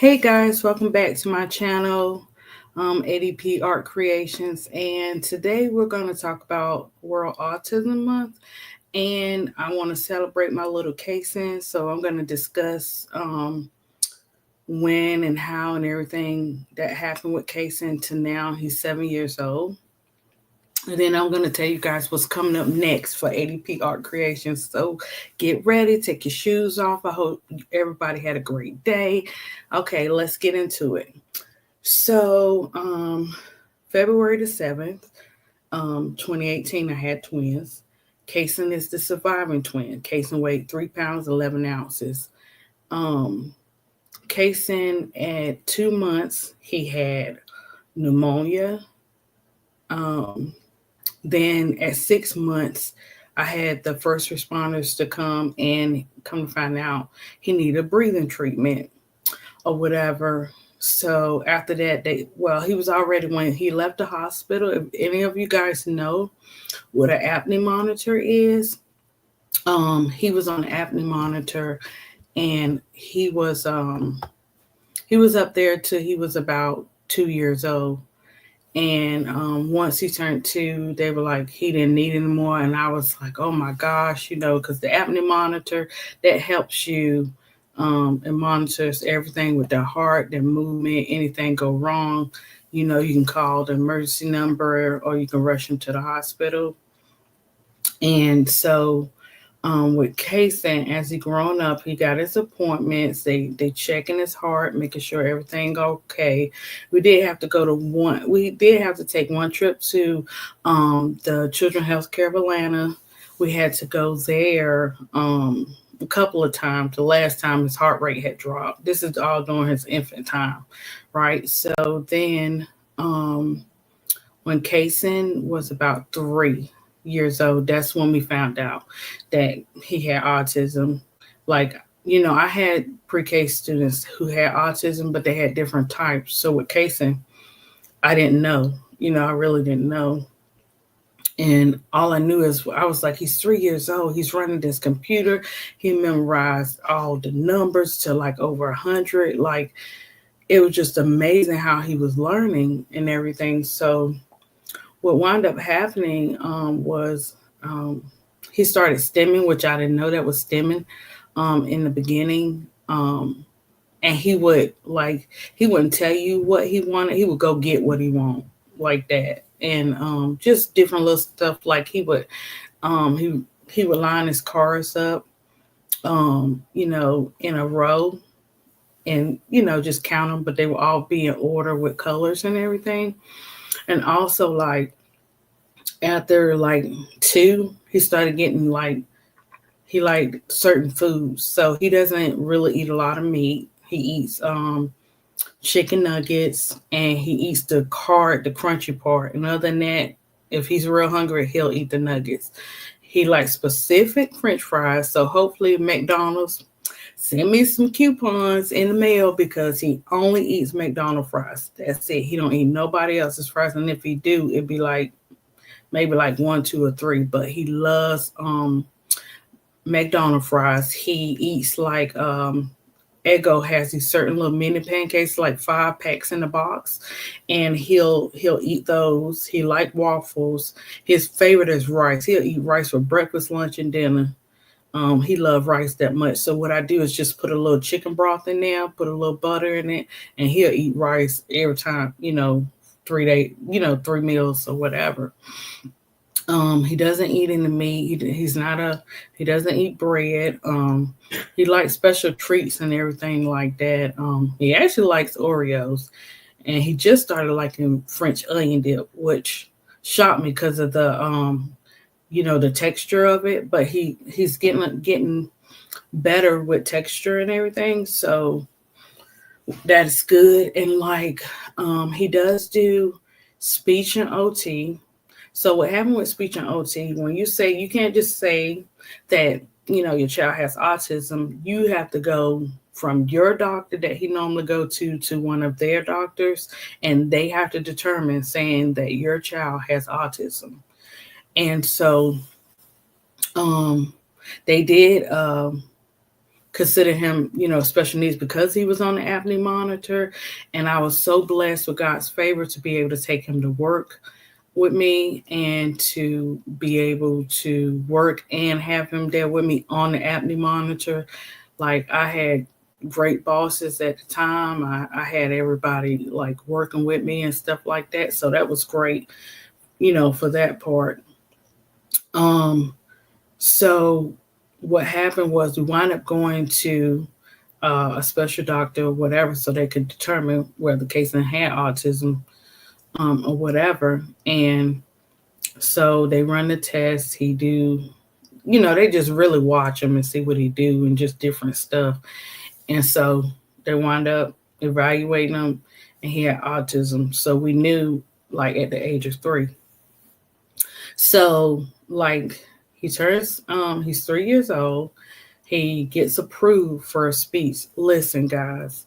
Hey guys, welcome back to my channel, ADP Artcreations, and today we're going to talk about World Autism Month, and I want to celebrate my little Kason, so I'm going to discuss when and how and everything that happened with Kason to now. He's 7 years old. And then I'm going to tell you guys what's coming up next for ADP Art Creations. So get ready, take your shoes off. I hope everybody had a great day. Okay, let's get into it. So, February the 7th, 2018, I had twins. Kason is the surviving twin. Kason weighed 3 pounds, 11 ounces. Um, Kason, at 2 months, he had pneumonia. Um, Then at 6 months, I had the first responders to come to find out he needed breathing treatment or whatever. So after that, he was already, when he left the hospital. If any of you guys know what an apnea monitor is, he was on the apnea monitor, and he was up there till he was about 2 years old. And once he turned two, they were like, he didn't need anymore. And I was like, oh my gosh, because the apnea monitor, that helps you and monitors everything with their heart, their movement, anything go wrong. You can call the emergency number or you can rush him to the hospital. And so with Kason, as he grown up, he got his appointments. They checking his heart, making sure everything okay. We did have to take one trip to the Children's Healthcare of Atlanta. We had to go there a couple of times. The last time his heart rate had dropped. This is all during his infant time, right? So then when Kason was about 3 years old, that's when we found out that he had autism. Like, I had pre-K students who had autism, but they had different types. So with Kason, I didn't know. I really didn't know. And all I knew is I was like, he's 3 years old. He's running this computer. He memorized all the numbers to like over 100. Like, it was just amazing how he was learning and everything. So what wound up happening was he started stimming, which I didn't know that was stimming in the beginning. And he wouldn't tell you what he wanted. He would go get what he wanted, like that. And just different little stuff. Like he would line his cars up, in a row, and just count them, but they would all be in order with colors and everything. And also, like, after like 2, he started getting he liked certain foods. So he doesn't really eat a lot of meat. He eats chicken nuggets, and he eats the crunchy part. And other than that, if he's real hungry, he'll eat the nuggets. He likes specific French fries. So hopefully McDonald's send me some coupons in the mail, because he only eats McDonald's fries. That's it. He don't eat nobody else's fries. And if he do, it'd be like maybe like 1, 2, or 3. But he loves McDonald's fries. He eats like Eggo has these certain little mini pancakes, like 5 packs in a box, and he'll eat those. He like waffles. His favorite is rice. He'll eat rice for breakfast, lunch, and dinner. He loved rice that much. So what I do is just put a little chicken broth in there, put a little butter in it, and he'll eat rice every time, 3 day, 3 meals or whatever. He doesn't eat any meat. He doesn't eat bread. He likes special treats and everything like that. He actually likes Oreos, and he just started liking French onion dip, which shocked me because of the texture of it. But he's getting better with texture and everything, so that's good. And like, he does do speech and OT. So what happened with speech and OT, when you can't just say that, your child has autism, you have to go from your doctor that he normally go to one of their doctors, and they have to determine saying that your child has autism. And so they did consider him, special needs because he was on the apnea monitor. And I was so blessed with God's favor to be able to take him to work with me and to be able to work and have him there with me on the apnea monitor. Like, I had great bosses at the time. I had everybody like working with me and stuff like that. So that was great, for that part. So what happened was we wound up going to a special doctor or whatever so they could determine whether Kason had autism or whatever. And so they run the test. He do, they just really watch him and see what he do and just different stuff. And so they wound up evaluating him, and he had autism. So we knew, like, at the age of 3. So, like, he turns, he's 3 years old. He gets approved for a speech. Listen, guys,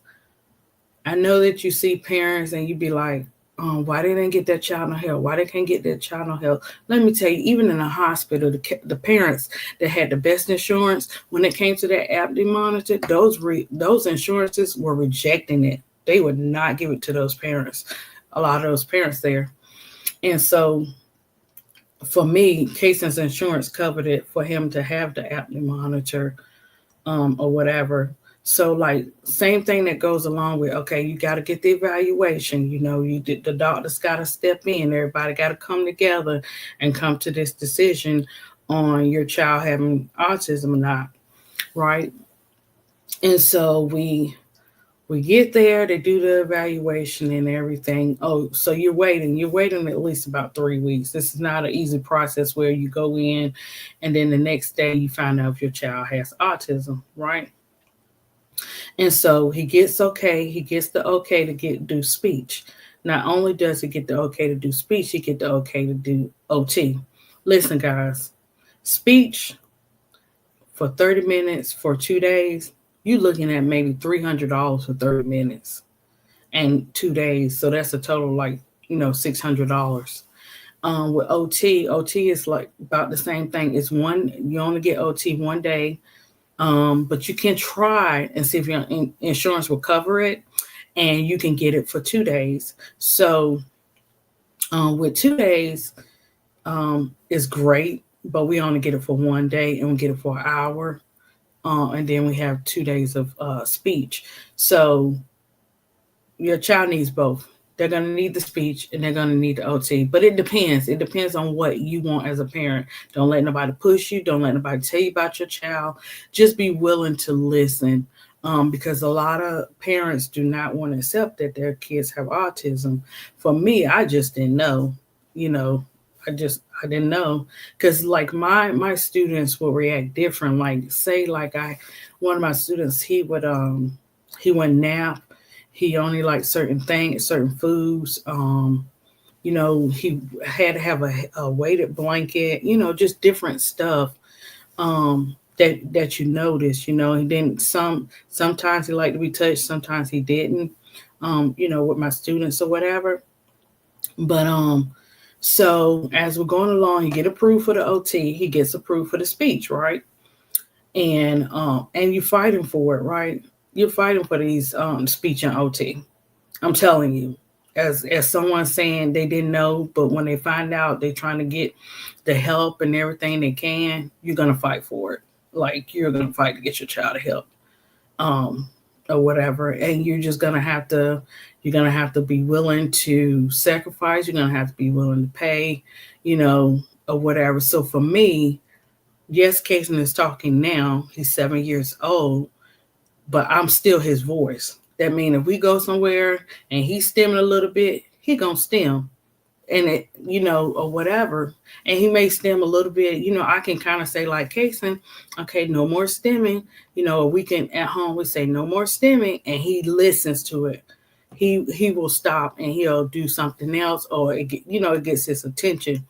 I know that you see parents and you be like, why they didn't get that child no help? Why they can't get that child no help? Let me tell you, even in the hospital, the parents that had the best insurance, when it came to that apnea monitor, those insurances were rejecting it. They would not give it to those parents, a lot of those parents there. And so for me, Kason's insurance covered it for him to have the apnea monitor or whatever. So, like, same thing that goes along with, okay, you got to get the evaluation. The doctor's got to step in. Everybody got to come together and come to this decision on your child having autism or not, right? And so we get there, they do the evaluation and everything. Oh, so you're waiting at least about 3 weeks. This is not an easy process where you go in and then the next day you find out if your child has autism, right? And so he gets the okay to do speech. Not only does he get the okay to do speech, he get the okay to do OT. Listen, guys, speech for 30 minutes for 2 days, you're looking at maybe $300 for 30 minutes and 2 days. So that's a total like, $600. With OT is like about the same thing. You only get OT 1 day. But you can try and see if your insurance will cover it, and you can get it for 2 days. So with 2 days is great, but we only get it for 1 day and we get it for an hour. And then we have 2 days of speech. So your child needs both. They're going to need the speech and they're going to need the OT. But it depends. It depends on what you want as a parent. Don't let nobody push you. Don't let nobody tell you about your child. Just be willing to listen, because a lot of parents do not want to accept that their kids have autism. For me, I just didn't know. I didn't know, because like my students will react different. Like, say, like one of my students, he wouldn't nap. He only liked certain things, certain foods. He had to have a weighted blanket, just different stuff that you notice. He didn't, sometimes he liked to be touched, sometimes he didn't, with my students or whatever. But so as we're going along, he get approved for the OT, he gets approved for the speech, right? And you're fighting for it, right? You're fighting for these speech and OT. I'm telling you, as someone saying they didn't know, but when they find out, they're trying to get the help and everything they can. You're gonna fight for it. Like, you're gonna fight to get your child help, or whatever. And you're just gonna have to. You're gonna have to be willing to sacrifice. You're gonna have to be willing to pay, or whatever. So for me, yes, Kason is talking now. He's 7 years old. But I'm still his voice. That means if we go somewhere and he's stimming a little bit, he gonna stem, and it, or whatever. And he may stem a little bit. I can kind of say like, Kason, okay, no more stemming. We can at home we say no more stemming, and he listens to it. He will stop and he'll do something else, or it gets his attention.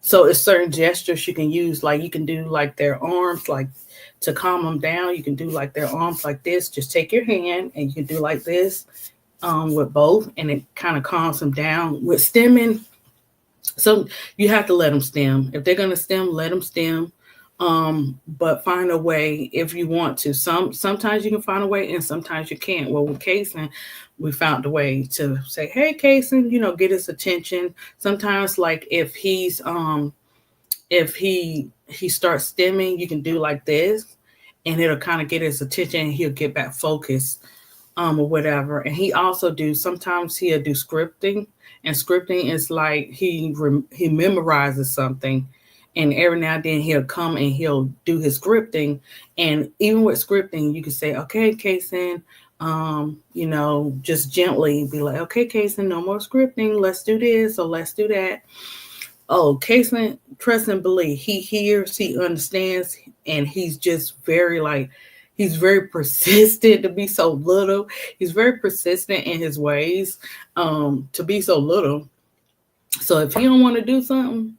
So it's certain gestures you can use, like you can do like their arms, like to calm them down. You can do like their arms like this. Just take your hand and you can do like this with both, and it kind of calms them down. With stemming, so you have to let them stem. If they're going to stem, let them stem. But find a way if you want to. Sometimes you can find a way and sometimes you can't. Well, with Kason, we found a way to say, hey Kason, get his attention. Sometimes like if he starts stimming, you can do like this and it'll kind of get his attention and he'll get back focused or whatever. And he also sometimes he'll do scripting, and scripting is like he memorizes something, and every now and then he'll come and he'll do his scripting. And even with scripting, you can say, okay, Kason, just gently be like, okay, Kason, no more scripting. Let's do this or let's do that. Oh, Kason, trust and believe. He hears, he understands, and he's just he's very persistent to be so little. He's very persistent in his ways to be so little. So if he don't want to do something,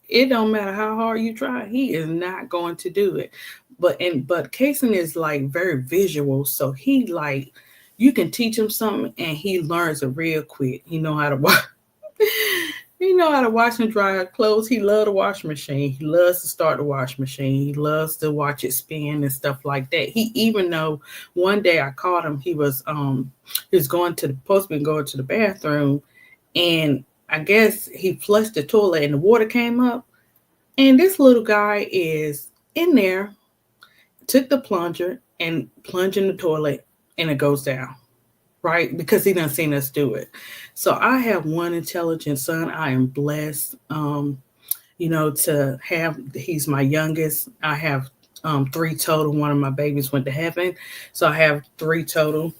it don't matter how hard you try, he is not going to do it. But Kason is like very visual, so he like you can teach him something and he learns it real quick. He know how to wash. He know how to wash and dry clothes. He loves the washing machine. He loves to start the washing machine. He loves to watch it spin and stuff like that. He even know one day I caught him. He was supposed to be going to the bathroom, and I guess he flushed the toilet and the water came up. And this little guy is in there, took the plunger and plunged in the toilet, and it goes down. Right? Because he done seen us do it. So I have one intelligent son. I am blessed, to have, he's my youngest. I have 3 total. One of my babies went to heaven. So I have 3 total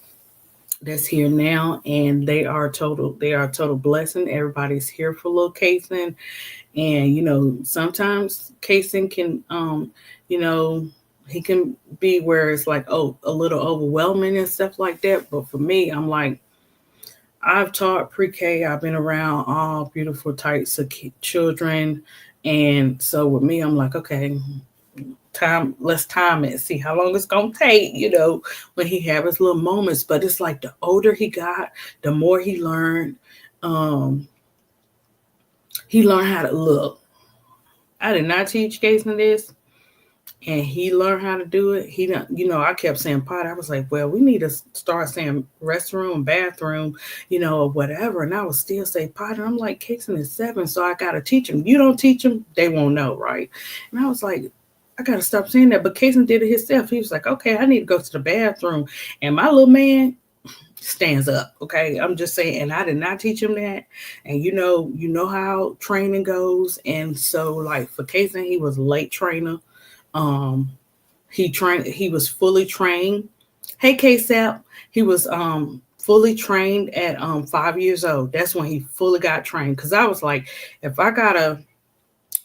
that's here now, and they are total blessing. Everybody's here for little Kason. And, sometimes Kason can, he can be where it's like, a little overwhelming and stuff like that. But for me, I'm like, I've taught pre-K. I've been around all beautiful types of children. And so with me, I'm like, okay, let's time it, see how long it's going to take, when he have his little moments. But it's like the older he got, the more he learned. He learned how to look. I did not teach Kason this. And he learned how to do it. He don't, I kept saying pot. I was like, well, we need to start saying restroom, bathroom, or whatever. And I would still say pot. And I'm like, Kason is 7, so I got to teach him. You don't teach him, they won't know, right? And I was like, I got to stop saying that. But Kason did it himself. He was like, okay, I need to go to the bathroom. And my little man stands up, okay? I'm just saying, and I did not teach him that. And you know how training goes. And so, like, for Kason, he was a late trainer. He was fully trained. Hey, K-Sap, he was fully trained at 5 years old. That's when he fully got trained. Because I was like, if I gotta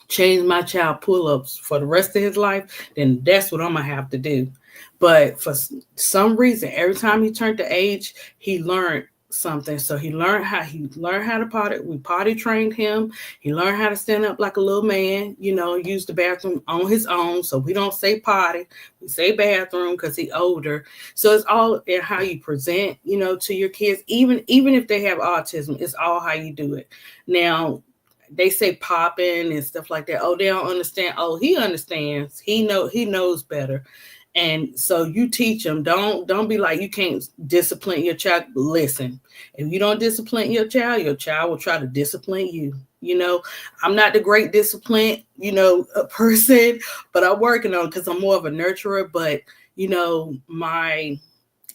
change my child pull-ups for the rest of his life, then that's what I'm gonna have to do. But for some reason, every time he turned the age, he learned something. So he learned how to potty. We potty trained him. He learned how to stand up like a little man, use the bathroom on his own. So we don't say potty, we say bathroom because he's older. So it's all in how you present, to your kids, even if they have autism, it's all how you do it. Now, they say popping and stuff like that. Oh, they don't understand. Oh, he understands. He knows better. And so you teach them. Don't be like, you can't discipline your child. Listen, if you don't discipline your child will try to discipline you. I'm not the great discipline, person, but I'm working on it because I'm more of a nurturer. But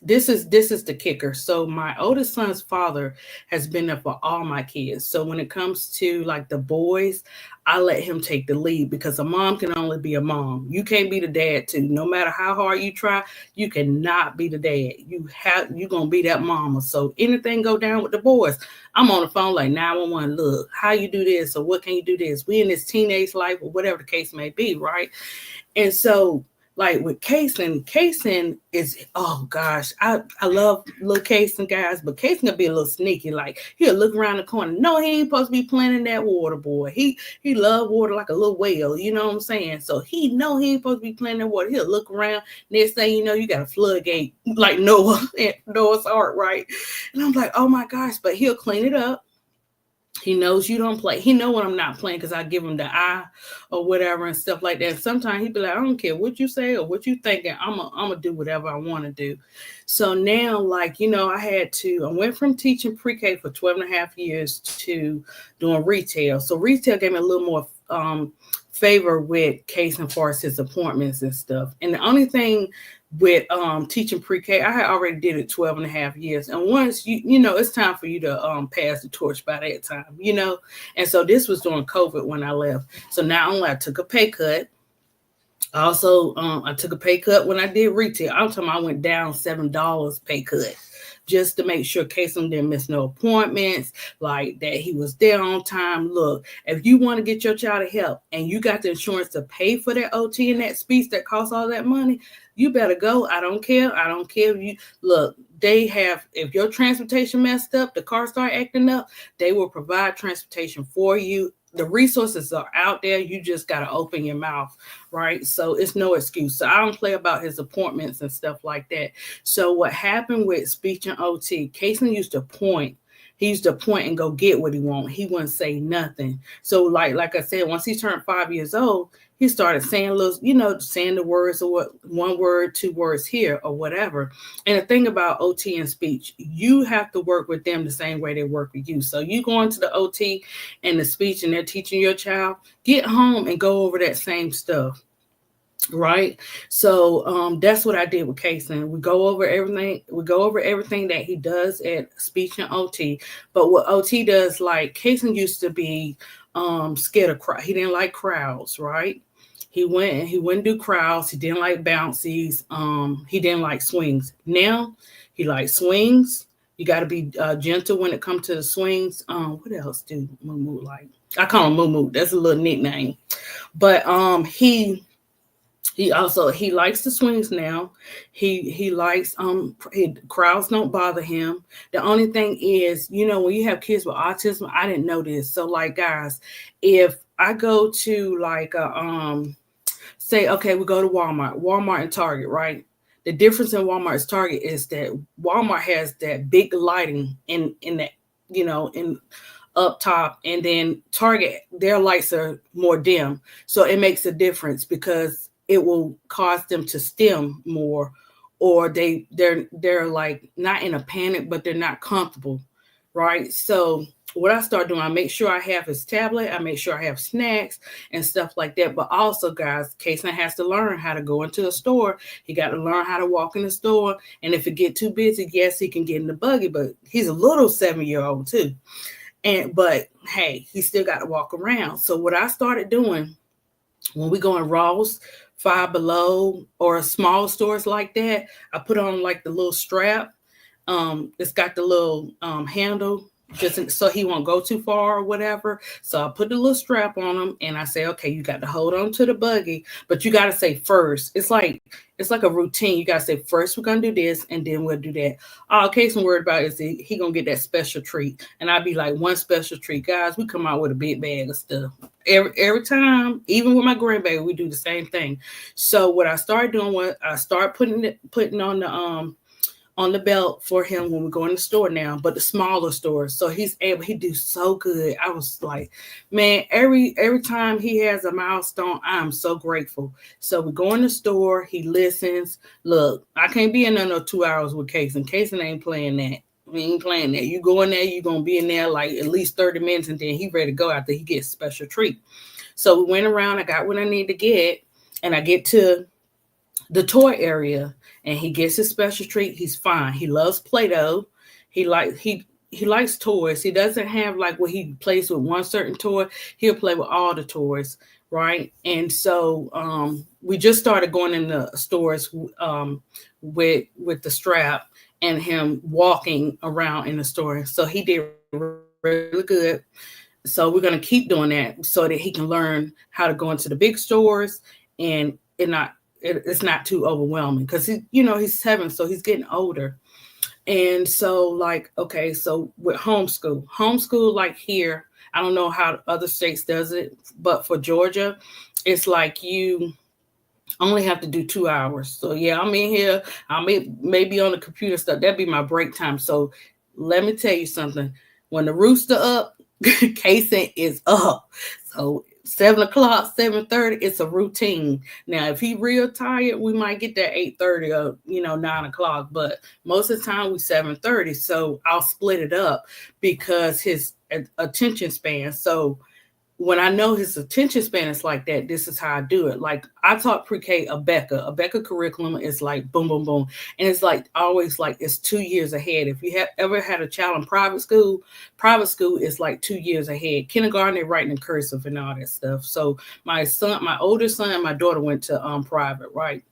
this is the kicker. So my oldest son's father has been there for all my kids. So when it comes to like the boys, I let him take the lead because a mom can only be a mom. You can't be the dad too. No matter how hard you try, you cannot be the dad. You're going to be that mama. So anything go down with the boys, I'm on the phone like 911. Look, how you do this or what can you do this? We in this teenage life or whatever the case may be, right? And so like with Kason is, oh gosh, I love little Kason, guys, but Kason gonna be a little sneaky. Like he'll look around the corner. No, he ain't supposed to be playing in that water, boy. He love water like a little whale, you know what I'm saying? So he know he ain't supposed to be playing in water. He'll look around. Next thing you know, you got a floodgate like Noah's Ark, right? And I'm like, oh my gosh, but he'll clean it up. He knows you don't play. He know when I'm not playing because I give him the eye or whatever and stuff like that. Sometimes he be like, I don't care what you say or what you thinking. I'm gonna do whatever I want to do. So now, like, I went from teaching pre-K for 12 and a half years to doing retail. So retail gave me a little more favor with Case and far as his appointments and stuff. And the only thing with teaching pre-K, I had already did it 12 and a half years. And once it's time for you to pass the torch by that time, And so this was during COVID when I left. So not only I took a pay cut, also I took a pay cut when I did retail. I'm talking I went down $7 pay cut just to make sure Kasem didn't miss no appointments, like that he was there on time. Look, if you want to get your child help and you got the insurance to pay for that OT and that speech that costs all that money, you better go. I don't care. I don't care if you look. If your transportation messed up, the car start acting up, they will provide transportation for you. The resources are out there. You just got to open your mouth, right? So it's no excuse. So I don't play about his appointments and stuff like that. So what happened with speech and OT, Kason used to point. He used to point and go get what he want. He wouldn't say nothing. So like I said, once he turned 5 years old, he started saying saying the words or what, one word, two words here or whatever. And the thing about OT and speech, you have to work with them the same way they work with you. So you go into the OT and the speech and they're teaching your child, get home and go over that same stuff. Right. So that's what I did with Kason. We go over everything. We go over everything that he does at speech and OT. But what OT does, like Kason used to be scared of crowd. He didn't like crowds, right? He wouldn't do crowds. He didn't like bouncies. He didn't like swings. Now he likes swings. You got to be gentle when it comes to the swings. What else do Moo like? I call him Moo. That's a little nickname. But he likes the swings now. He likes crowds don't bother him. The only thing is, when you have kids with autism, I didn't know this. So like guys, if I go to like say, okay, we go to Walmart and Target, right? The difference in Walmart and Target is that Walmart has that big lighting in that, in up top, and then Target, their lights are more dim. So it makes a difference because it will cause them to stim more, or they're like not in a panic, but they're not comfortable, right? So what I start doing, I make sure I have his tablet, I make sure I have snacks and stuff like that. But also, guys, Kason has to learn how to go into a store. He got to learn how to walk in the store. And if it get too busy, yes, he can get in the buggy, but he's a little 7-year-old too. But hey, he still got to walk around. So what I started doing when we go in Ross, Five Below, or small stores like that, I put on like the little strap. It's got the little handle just so he won't go too far or whatever. So I put the little strap on him and I say, okay, you got to hold on to the buggy, but you got to say first. It's like a routine. You got to say first, we're going to do this and then we'll do that. All Kason worried about is he going to get that special treat. And I'd be like, one special treat. Guys, we come out with a big bag of stuff. Every time, even with my grandbaby, we do the same thing. So what I started doing was I started putting on the belt for him when we go in the store now, but the smaller stores. So he do so good. I was like, man, every time he has a milestone, I'm so grateful. So we go in the store, he listens. Look, I can't be in there no 2 hours with Kason. Kason ain't playing that. We ain't playing that. You go in there, you're going to be in there like at least 30 minutes and then he ready to go after he gets special treat. So we went around, I got what I need to get, and I get to the toy area and he gets his special treat. He's fine. He loves Play-Doh. He likes toys. He doesn't have like where he plays with one certain toy. He'll play with all the toys, right? And so we just started going in the stores with the strap and him walking around in the store. So he did really good. So we're going to keep doing that so that he can learn how to go into the big stores and it's not too overwhelming because he's 7, so he's getting older. And so like, okay, so with homeschool like here, I don't know how other states does it, but for Georgia, it's like you only have to do 2 hours. So yeah, I'm in here, I may be on the computer stuff. That'd be my break time. So let me tell you something. When the rooster up, Casey is up. So 7 o'clock, 7:30, it's a routine. Now, if he real tired, we might get there 8:30 or 9 o'clock. But most of the time we 7:30. So I'll split it up because his attention span. So when I know his attention span is like that, this is how I do it. Like I taught pre-K a Becca. A Becca curriculum is like boom, boom, boom. And it's like always like it's 2 years ahead. If you have ever had a child in private school is like 2 years ahead. Kindergarten, they're writing in cursive and all that stuff. So my oldest son and my daughter went to private, right?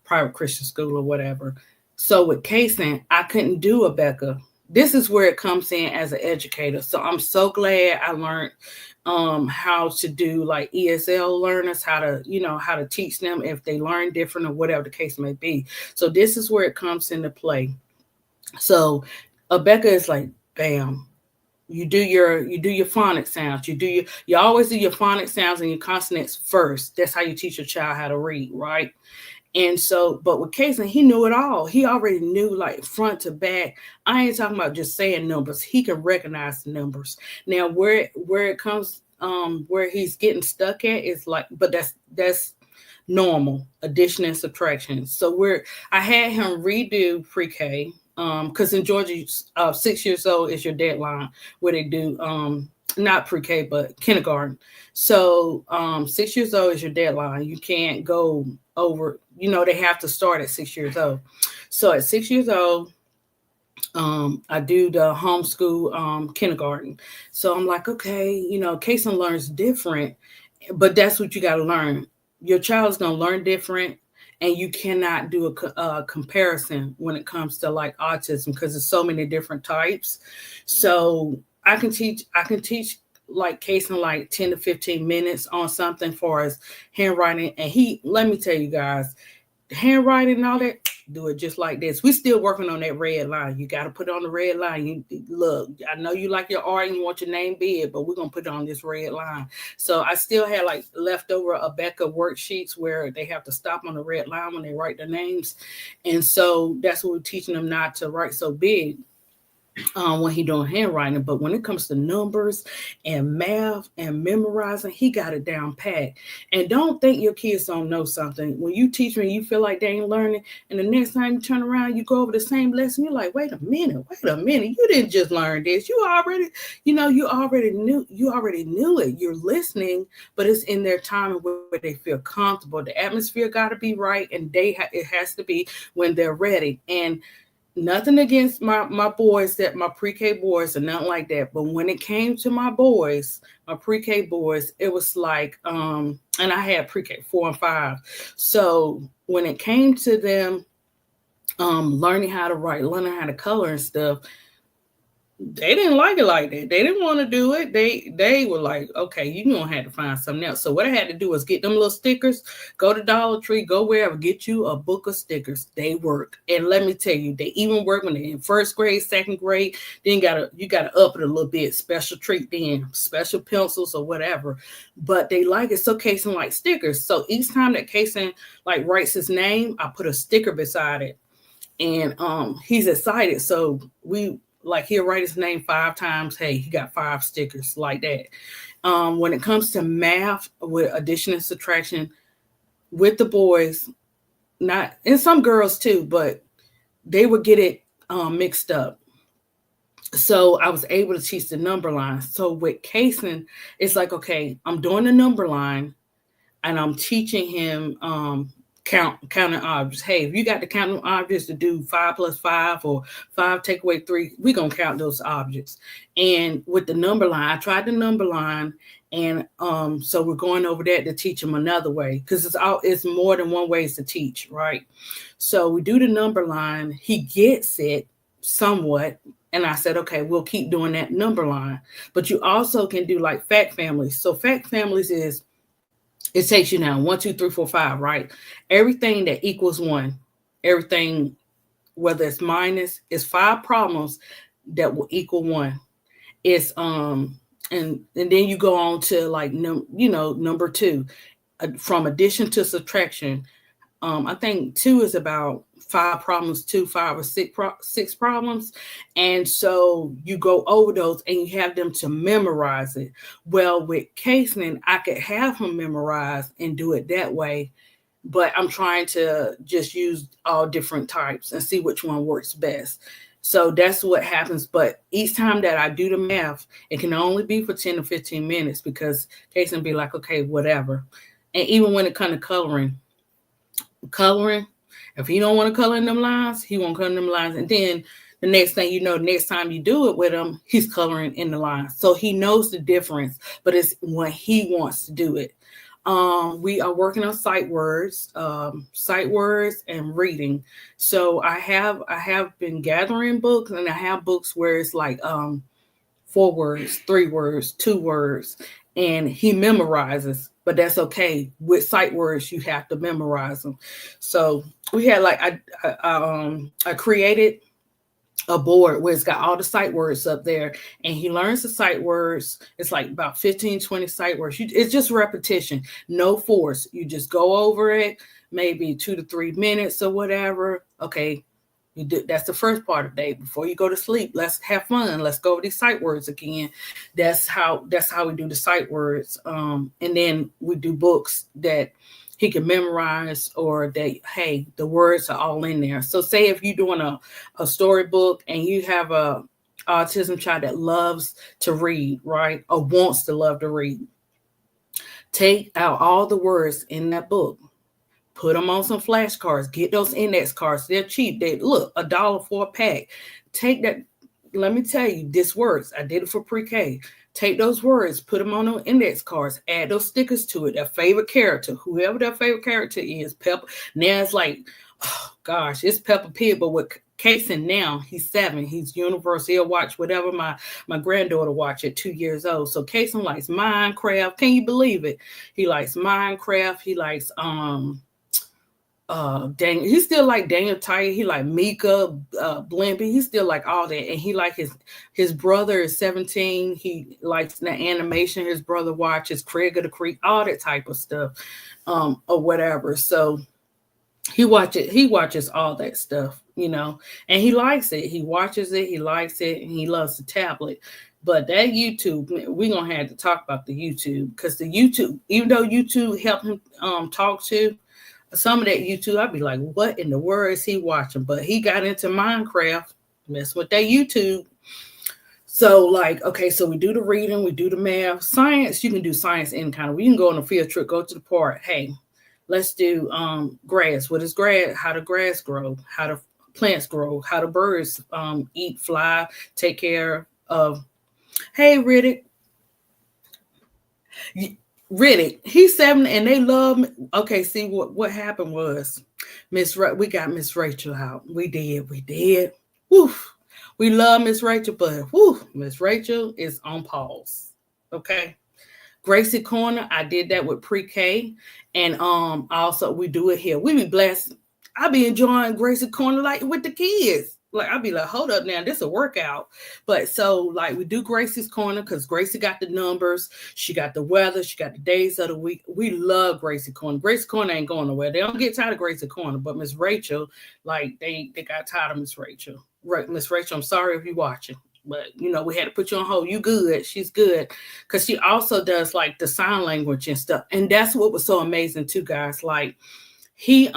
Private Christian school or whatever. So with Kason, I couldn't do a Becca. This is where it comes in as an educator. So I'm so glad I learned how to do like ESL learners, how to teach them if they learn different or whatever the case may be. So this is where it comes into play. So a Becca is like, bam, you do your phonic sounds. You always do your phonic sounds and your consonants first. That's how you teach your child how to read, right? And so, but with Kason, he knew it all. He already knew like front to back. I ain't talking about just saying numbers. He can recognize the numbers. Now, where it comes, where he's getting stuck at is like, but that's normal, addition and subtraction. So I had him redo pre-K, because in Georgia, 6 years old is your deadline where they do not pre-K but kindergarten. So 6 years old is your deadline. You can't go over. They have to start at 6 years old. So at 6 years old, I do the homeschool kindergarten. So I'm like, okay, Kason learns different, but that's what you got to learn. Your child's going to learn different, and you cannot do a comparison when it comes to like autism because there's so many different types. So I can teach like Kason like 10 to 15 minutes on something for his handwriting. And let me tell you guys, handwriting and all that, do it just like this. We're still working on that red line. You got to put on the red line. Look, I know you like your art and you want your name big, but we're going to put it on this red line. So I still had like leftover Becca worksheets where they have to stop on the red line when they write their names. And so that's what we're teaching them, not to write so big when he doing handwriting. But when it comes to numbers and math and memorizing, he got it down pat. And don't think your kids don't know something. When you teach them, you feel like they ain't learning, and the next time you turn around, you go over the same lesson, you're like, wait a minute, you didn't just learn this. You already knew it. You're listening, but it's in their time where they feel comfortable. The atmosphere got to be right, and it has to be when they're ready. And nothing against my boys, that my pre-K boys, or nothing like that. But when it came to my pre-K boys, it was like, and I had pre-K 4 and 5. So when it came to them learning how to write, learning how to color and stuff, they didn't like it like that. They didn't want to do it. They were like, okay, you're going to have to find something else. So what I had to do was get them little stickers, go to Dollar Tree, go wherever, get you a book of stickers. They work. And let me tell you, they even work when they're in first grade, second grade. Then you gotta up it a little bit, special treat then, special pencils or whatever. But they like it. So Kason like stickers. So each time that Kason like writes his name, I put a sticker beside it. And he's excited. So he'll write his name 5 times. Hey, he got 5 stickers like that. When it comes to math with addition and subtraction with the boys, and some girls too, but they would get it mixed up. So I was able to teach the number line. So with Kason, it's like, okay, I'm doing the number line and I'm teaching him counting objects. Hey, if you got the counting objects to do 5 plus 5 or 5 take away 3, we're going to count those objects. And with the number line, I tried the number line. And so we're going over that to teach them another way, because it's more than one ways to teach, right? So we do the number line. He gets it somewhat. And I said, okay, we'll keep doing that number line. But you also can do like fact families. So fact families is, it takes you now 1, 2, 3, 4, 5, right? Everything that equals 1, everything, whether it's minus, is 5 problems that will equal 1. It's and then you go on to like number 2, from addition to subtraction. I think 2 is about 5 problems to 5 or 6 problems. And so you go over those and you have them to memorize it. Well, with Kason, I could have him memorize and do it that way, but I'm trying to just use all different types and see which one works best. So that's what happens. But each time that I do the math, it can only be for 10 to 15 minutes because Kason be like, okay, whatever. And even when it comes to coloring, if he don't want to color in them lines, he won't color in them lines. And then the next thing you know, next time you do it with him, he's coloring in the lines. So he knows the difference, but it's when he wants to do it. We are working on sight words and reading. So I have been gathering books, and I have books where it's like 4 words, 3 words, 2 words, and he memorizes. But that's okay. With sight words, you have to memorize them. So we had like I created a board where it's got all the sight words up there, and he learns the sight words. It's like about 15, 20 sight words. It's just repetition, no force. You just go over it, maybe 2 to 3 minutes or whatever. Okay, you do. That's the first part of the day. Before you go to sleep, let's have fun. Let's go over these sight words again. That's how we do the sight words. And then we do books that he can memorize, or that, hey, the words are all in there. So say if you're doing a storybook and you have a autism child that loves to read, right, or wants to love to read, take out all the words in that book, put them on some flashcards, get those index cards. They're cheap. They look $1 for a pack. Take that. Let me tell you, this works. I did it for pre-K. Take those words, put them on those index cards, add those stickers to it, their favorite character, whoever their favorite character is. Pepper. Now it's like, oh gosh, it's Peppa Pig, but with Kason now, he's 7. He's universal. He'll watch whatever my granddaughter watch at 2 years old. So Kason likes Minecraft. Can you believe it? He likes Minecraft. He likes he still like Daniel Tiger. He like Mika, Blimpy. He still like all that, and he like his brother is 17. He likes the animation his brother watches, Craig of the Creek, all that type of stuff, or whatever. So he watches all that stuff, and he likes it. He watches it, he likes it, and he loves the tablet. But that YouTube, we're gonna have to talk about the YouTube, because the YouTube, even though YouTube helped him talk to. Some of that YouTube, I'd be like, what in the world is he watching? But he got into Minecraft, mess with that YouTube. So like, okay, so we do the reading, we do the math. Science, you can do science any kind of. We can go on a field trip, go to the park. Hey, let's do grass. What is grass? How do grass grow? How do plants grow? How do birds eat, fly, take care of? Hey, Riddick, he's 7 and they love me. Okay, see what happened was we got Miss Rachel out. We did. Woof. We love Miss Rachel, but Miss Rachel is on pause. Okay. Gracie Corner, I did that with pre-K, and also we do it here. We be blessed. I be enjoying Gracie Corner like with the kids. Like, I'll be like, hold up now, this a workout. But so like we do Gracie's Corner because Gracie got the numbers, she got the weather, she got the days of the week. We love Gracie Corner. Gracie Corner ain't going nowhere. They don't get tired of Gracie Corner, but Miss Rachel, like they got tired of Miss Rachel. Right, Miss Rachel, I'm sorry if you're watching, but we had to put you on hold. You good, she's good. Because she also does like the sign language and stuff. And that's what was so amazing too, guys. Like he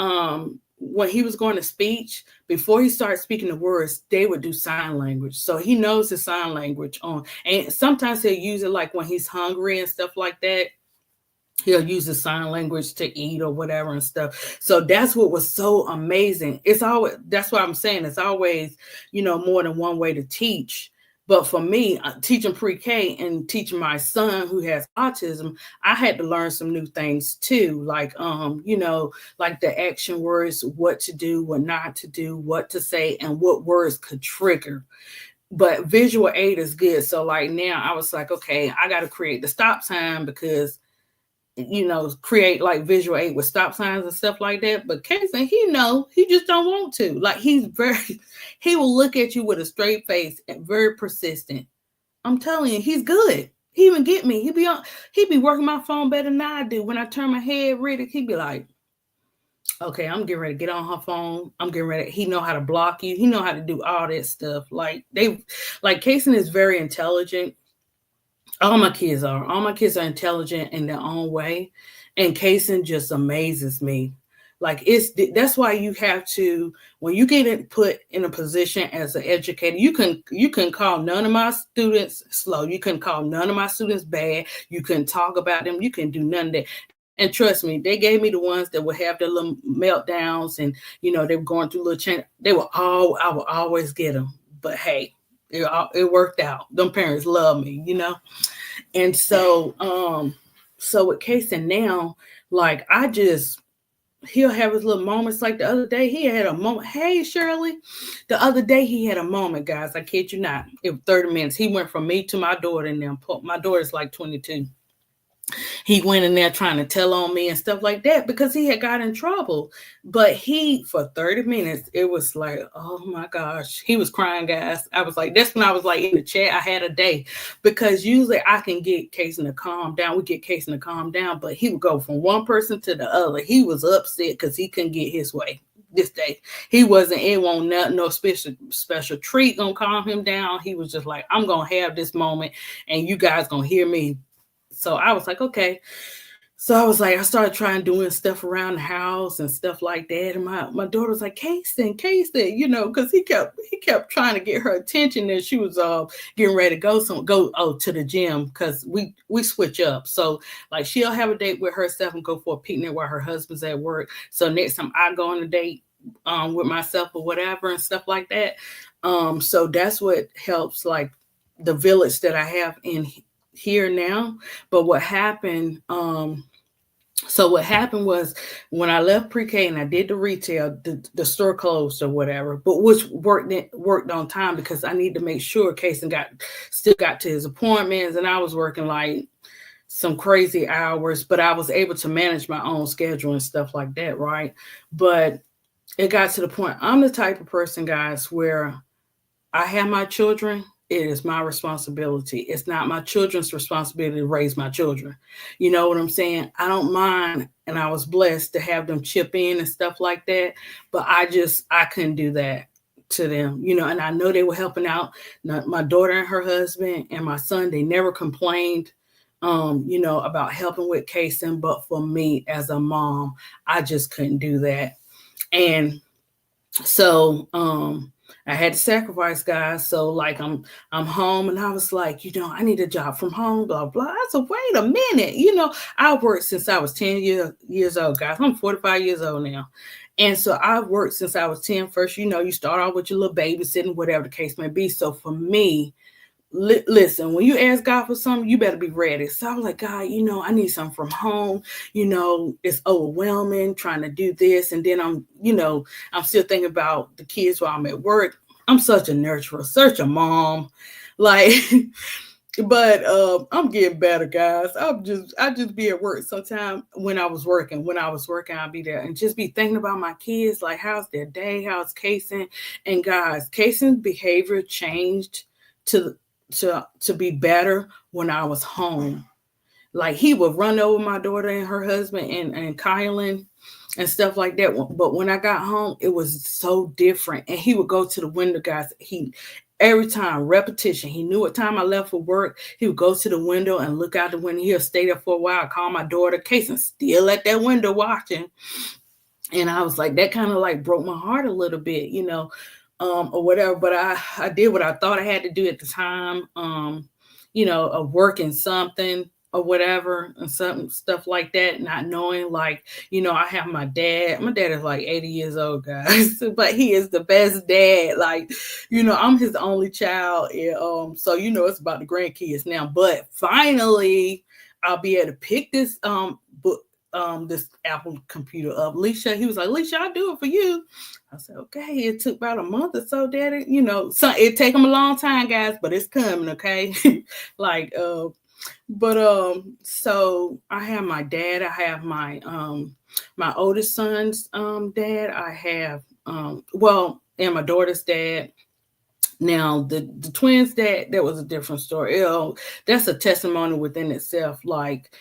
when he was going to speech, before he started speaking the words, they would do sign language. So he knows the sign language and sometimes he'll use it like when he's hungry and stuff like that. He'll use the sign language to eat or whatever and stuff. So that's what was so amazing. That's what I'm saying. It's always, more than one way to teach. But for me, teaching pre-K and teaching my son who has autism, I had to learn some new things too. Like, like the action words, what to do, what not to do, what to say, and what words could trigger. But visual aid is good. So like now I was like, okay, I got to create the stop sign because, create like visual aid with stop signs and stuff like that. But Kason, he just don't want to. Like he will look at you with a straight face and very persistent. I'm telling you, he's good. He even get me. He be working my phone better than I do. When I turn my head, Riddick, he'd be like, Okay, I'm getting ready to get on her phone. I'm getting ready. He know how to block you. He know how to do all that stuff. Like Kason is very intelligent. All my kids are intelligent in their own way, and Kason just amazes me. Like that's why you have to, when you put in a position as an educator, you can call none of my students slow, you can call none of my students bad, you can talk about them, you can do none of that. And trust me, they gave me the ones that would have their little meltdowns, and they were going through little change. I would always get them. But hey, it worked out. Them parents love me. And so with Kason now, like he'll have his little moments. Like the other day, he had a moment. Hey, Shirley, the other day he had a moment, guys. I kid you not. It was 30 minutes. He went from me to my daughter, and then my daughter's like 22. He went in there trying to tell on me and stuff like that because he had got in trouble. But for 30 minutes, it was like, oh my gosh, he was crying, guys. I was like, that's when I was like in the chat. I had a day, because usually I can get Kason to calm down. We get Kason to calm down, but he would go from one person to the other. He was upset because he couldn't get his way this day. He wasn't, it won't no special treat gonna calm him down. He was just like, I'm gonna have this moment and you guys gonna hear me. So I was like, okay. So I started trying doing stuff around the house and stuff like that. And my daughter was like, Kason, because he kept trying to get her attention. And she was getting ready to go to the gym, because we switch up. So like she'll have a date with herself and go for a picnic while her husband's at work. So next time I go on a date with myself or whatever and stuff like that. So that's what helps, like the village that I have in here now. But what happened was, when I left pre-K and I did the retail, the store closed or whatever, but which worked on time, because I need to make sure Kason still got to his appointments, and I was working like some crazy hours, but I was able to manage my own schedule and stuff like that, right? But it got to the point, I'm the type of person, guys, where I have my children, it is my responsibility. It's not my children's responsibility to raise my children. You know what I'm saying? I don't mind, and I was blessed to have them chip in and stuff like that, but I couldn't do that to them, and I know they were helping out. My daughter and her husband and my son, they never complained, about helping with Kason, but for me as a mom, I just couldn't do that. And so, I had to sacrifice, guys. So like I'm home, and I was like, I need a job from home, blah, blah. I said, wait a minute. I've worked since I was 10 years old, guys. I'm 45 years old now. And so I've worked since I was 10. First, you start off with your little babysitting, whatever the case may be. So for me, listen, when you ask God for something, you better be ready. So I was like, God, I need something from home. It's overwhelming trying to do this. And then I'm still thinking about the kids while I'm at work. I'm such a nurturer, such a mom. Like, but I'm getting better, guys. I just be at work sometime when I was working, I'll be there and just be thinking about my kids, like how's their day, how's Kason. And guys, Kason's behavior changed to be better when I was home. Like he would run over my daughter and her husband and Kylan and stuff like that. But when I got home, it was so different. And he would go to the window, guys. Every time, repetition. He knew what time I left for work. He would go to the window and look out the window. He'll stay there for a while. Call my daughter. Kason still at that window watching. And I was like, that kind of like broke my heart a little bit, or whatever. But I did what I thought I had to do at the time, of working something or whatever, and some stuff like that, not knowing, like, I have my dad. My dad is like 80 years old, guys, but he is the best dad. Like, I'm his only child. And, so, it's about the grandkids now, but finally I'll be able to pick this book, this Apple computer up. Leisha, he was like, Leisha, I'll do it for you. I said, okay. It took about a month or so, Daddy. So it take him a long time, guys, but it's coming, okay? Like, so I have my dad. I have my my oldest son's dad. I have and my daughter's dad. Now the twins' dad, that was a different story. That's a testimony within itself. Like,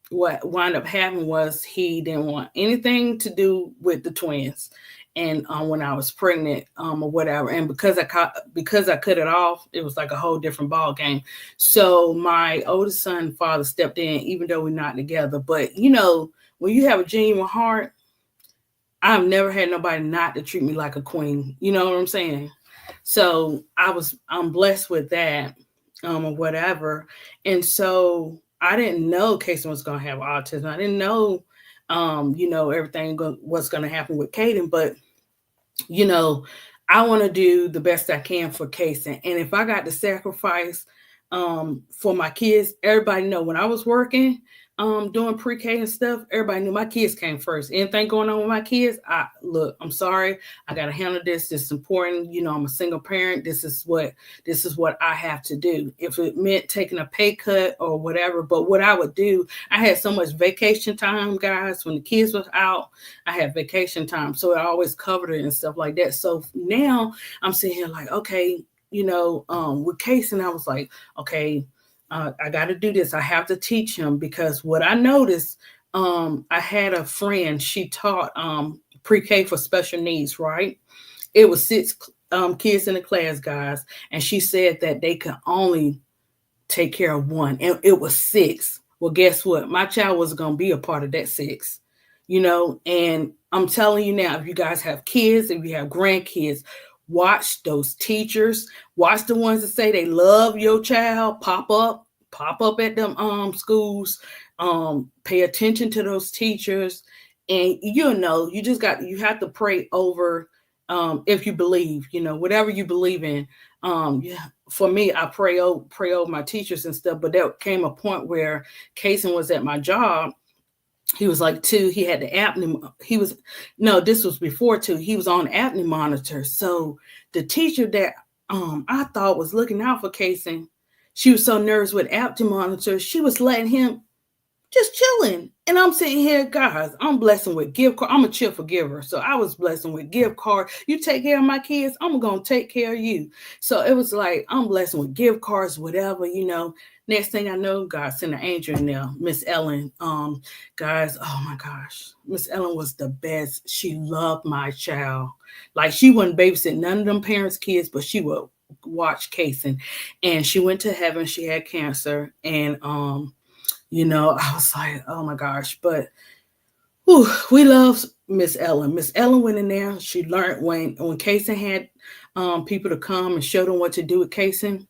what wound up happening was he didn't want anything to do with the twins. And when I was pregnant, or whatever, and because I cut it off, it was like a whole different ball game. So my oldest son father stepped in, even though we're not together. But when you have a genuine heart, I've never had nobody not to treat me like a queen. You know what I'm saying? So I'm blessed with that, or whatever. And so I didn't know Kason was gonna have autism. I didn't know, everything was gonna happen with Caden, but you know, I want to do the best I can for Kason. And if I got to sacrifice for my kids, everybody know when I was working, doing pre-K and stuff, everybody knew my kids came first. Anything going on with my kids, I'm sorry, I gotta handle this. This is important. I'm a single parent. This is what I have to do. If it meant taking a pay cut or whatever, but what I would do, I had so much vacation time, guys. When the kids was out, I had vacation time, so I always covered it and stuff like that. So now I'm sitting here like, okay, with Kason, I was like, okay, I got to do this. I have to teach him, because what I noticed, I had a friend, she taught pre-K for special needs, right? It was 6 kids in the class, guys, and she said that they could only take care of one, and it was 6. Well, guess what? My child was going to be a part of that 6, and I'm telling you now, if you guys have kids, if you have grandkids, watch those teachers, watch the ones that say they love your child, pop up at them schools, pay attention to those teachers, and you have to pray over, if you believe, whatever you believe in. Yeah, for me, I pray over my teachers and stuff, but there came a point where Kason was at my job. He was like 2. He had the apnea. This was before 2. He was on apnea monitor. So the teacher that I thought was looking out for Kason, she was so nervous with apnea monitor. She was letting him just chilling. And I'm sitting here, guys, I'm blessing with gift card. I'm a cheerful giver. So I was blessing with gift card. You take care of my kids, I'm going to take care of you. So it was like, I'm blessing with gift cards, whatever, Next thing I know, God sent an angel in there, Miss Ellen. Guys, oh my gosh, Miss Ellen was the best. She loved my child. Like, she wouldn't babysit none of them parents' kids, but she would watch Kason. And she went to heaven. She had cancer. And I was like, oh my gosh. But we love Miss Ellen. Miss Ellen went in there. She learned when Kason had people to come and show them what to do with Kason.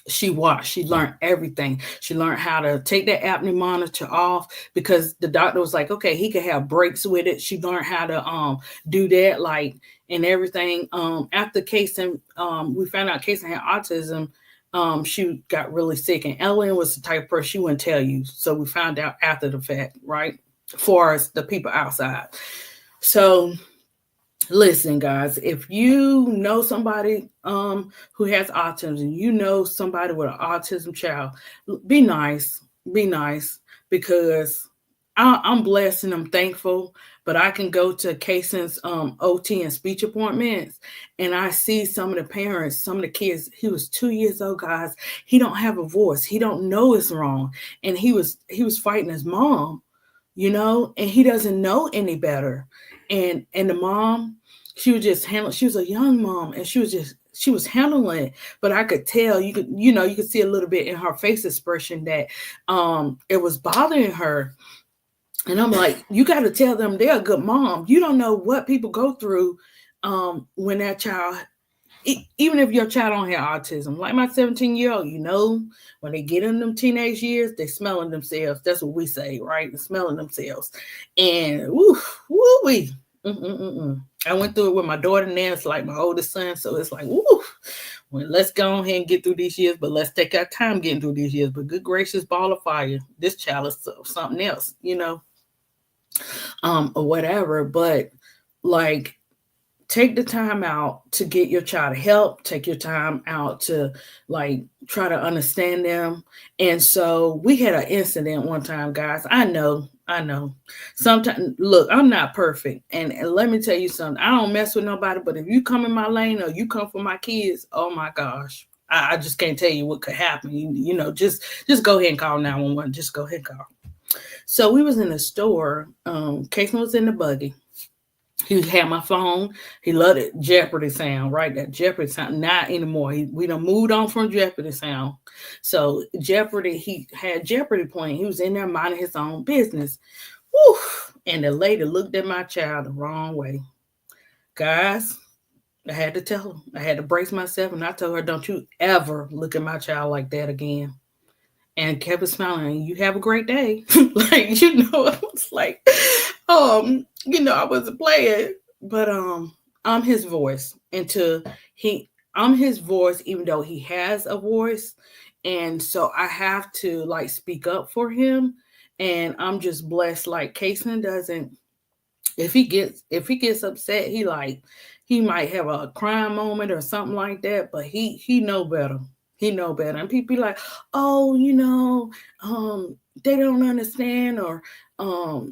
She learned everything. She learned how to take that apnea monitor off, because the doctor was like, okay, he could have breaks with it. She learned how to do that, like, and everything. After Kason, we found out Kason had autism. She got really sick, and Ellen was the type of person she wouldn't tell you. So we found out after the fact, right? For us, the people outside. So listen, guys, if you know somebody who has autism, and you know somebody with an autism child, be nice, because I'm blessed and I'm thankful. But I can go to Kason's OT and speech appointments, and I see some of the parents, some of the kids. He was 2 years old, guys. He don't have a voice. He don't know it's wrong, and he was fighting his mom, and he doesn't know any better. And the mom, she was just handling. She was a young mom, and she was handling it. But I could tell, you could see a little bit in her face expression that it was bothering her. And I'm like, you got to tell them they're a good mom. You don't know what people go through when that child, even if your child don't have autism. Like my 17-year-old, when they get in them teenage years, they smelling themselves. That's what we say, right? They're smelling themselves. And woo-wee. I went through it with my daughter now. It's like my oldest son. So it's like, woo. Well, let's go ahead and get through these years, but let's take our time getting through these years. But good gracious, ball of fire. This child is something else, or whatever. But like, take the time out to get your child help. Take your time out to like try to understand them. And so we had an incident one time, guys. I know. Sometimes, look, I'm not perfect. And let me tell you something. I don't mess with nobody, but if you come in my lane or you come for my kids, oh my gosh, I just can't tell you what could happen. Just go ahead and call 911. Just go ahead and call. So we was in the store. Kason was in the buggy. He had my phone. He loved it. Jeopardy sound, right? That Jeopardy sound. Not anymore. We done moved on from Jeopardy sound. So Jeopardy, he had Jeopardy playing. He was in there minding his own business. Woo! And the lady looked at my child the wrong way. Guys, I had to tell her. I had to brace myself, and I told her, "Don't you ever look at my child like that again." And kept smiling. You have a great day. Like, I was like, I wasn't playing, but I'm his voice. I'm his voice, even though he has a voice, and so I have to like speak up for him. And I'm just blessed. Like Kason doesn't. If he gets upset, he might have a crying moment or something like that. But he know better. He know better. And people be like, oh, they don't understand, or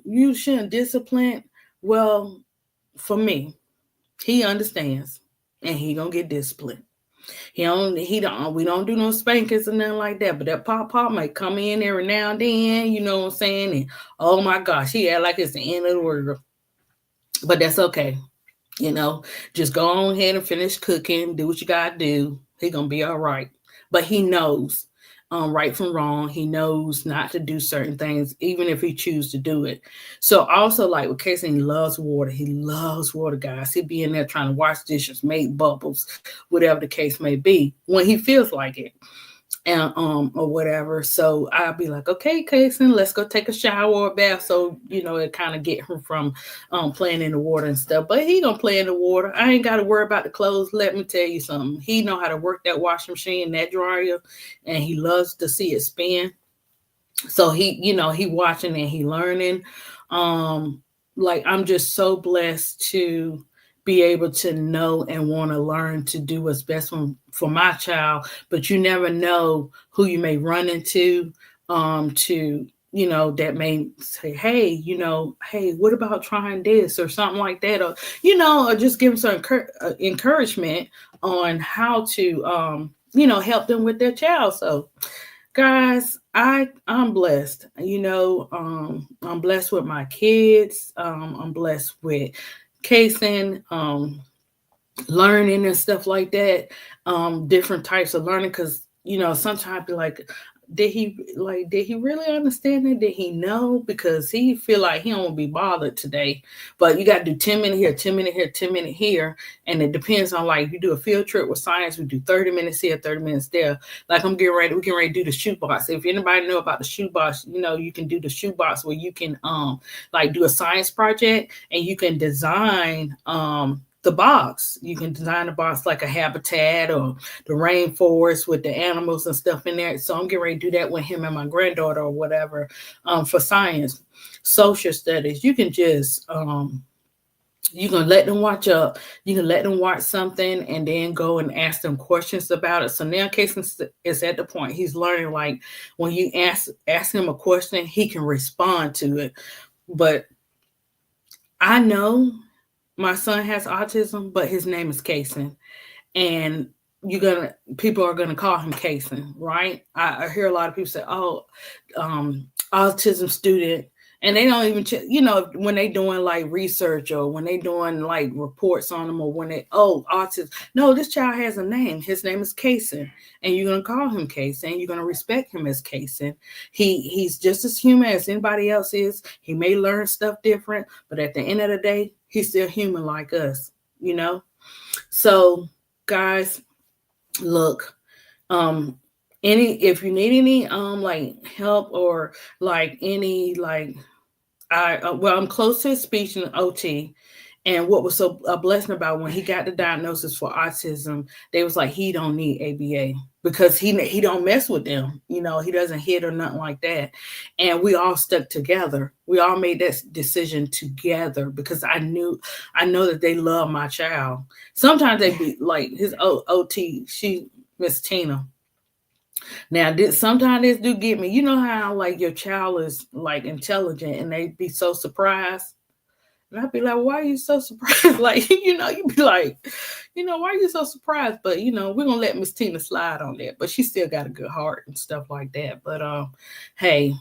you shouldn't discipline. Well, for me, he understands, and he gonna get disciplined. He don't we don't do no spankings and nothing like that. But that pop might come in every now and then, you know what I'm saying? And oh my gosh, he act like it's the end of the world. But that's okay. You know, just go on ahead and finish cooking, do what you gotta do. He gonna be all right. But he knows right from wrong. He knows not to do certain things, even if he choose to do it. So also like with Casey, he loves water. He loves water, guys. He'd be in there trying to wash dishes, make bubbles, whatever the case may be, when he feels like it, and or whatever. So I'll be like, okay, Kason, let's go take a shower or a bath. So it kind of get him from playing in the water and stuff. But he gonna play in the water. I ain't got to worry about the clothes. Let me tell you something. He know how to work that washing machine, that dryer, and he loves to see it spin. So he watching and he learning. Um, like I'm just so blessed to be able to know and want to learn to do what's best for my child. But you never know who you may run into, to that may say, hey, hey, what about trying this or something like that, or just give them some encouragement on how to help them with their child. So guys, I'm blessed. I'm blessed with my kids. I'm blessed with Kason, learning and stuff like that. Different types of learning, because sometimes be like, did he really understand it? Did he know? Because he feel like he don't be bothered today. But you got to do 10 minutes here, 10 minutes here, 10 minutes here. And it depends on, like, if you do a field trip with science, we do 30 minutes here, 30 minutes there. Like we getting ready to do the shoebox. If anybody know about the shoebox, you can do the shoebox where you can like do a science project, and you can design the box. You can design a box like a habitat or the rainforest with the animals and stuff in there. So I'm getting ready to do that with him and my granddaughter or whatever, for science. Social studies, you can just you can let them watch something and then go and ask them questions about it. So now Casey is at the point he's learning, like, when you ask him a question, he can respond to it. But I know my son has autism, but his name is Kason, and people are gonna call him Kason, right? I hear a lot of people say, "Oh, autism student," and they don't even, when they doing like research or when they doing like reports on them, or when autism. No, this child has a name. His name is Kason, and you're gonna call him Kason. You're gonna respect him as Kason. He's just as human as anybody else is. He may learn stuff different, but at the end of the day, he's still human like us. So, guys, look, if you need any like help, or like any, like, I'm close to speech and OT. And what was so a blessing about when he got the diagnosis for autism, they was like, he don't need ABA, because he don't mess with them. He doesn't hit or nothing like that. And we all stuck together. We all made that decision together, because I know that they love my child. Sometimes they be like his OT, Miss Tina. Now, sometimes this do get me. You know how, like, your child is like intelligent and they be so surprised. And I'd be like, why are you so surprised? Like, you'd be like, why are you so surprised? But, we're going to let Miss Tina slide on that. But she still got a good heart and stuff like that. But, hey,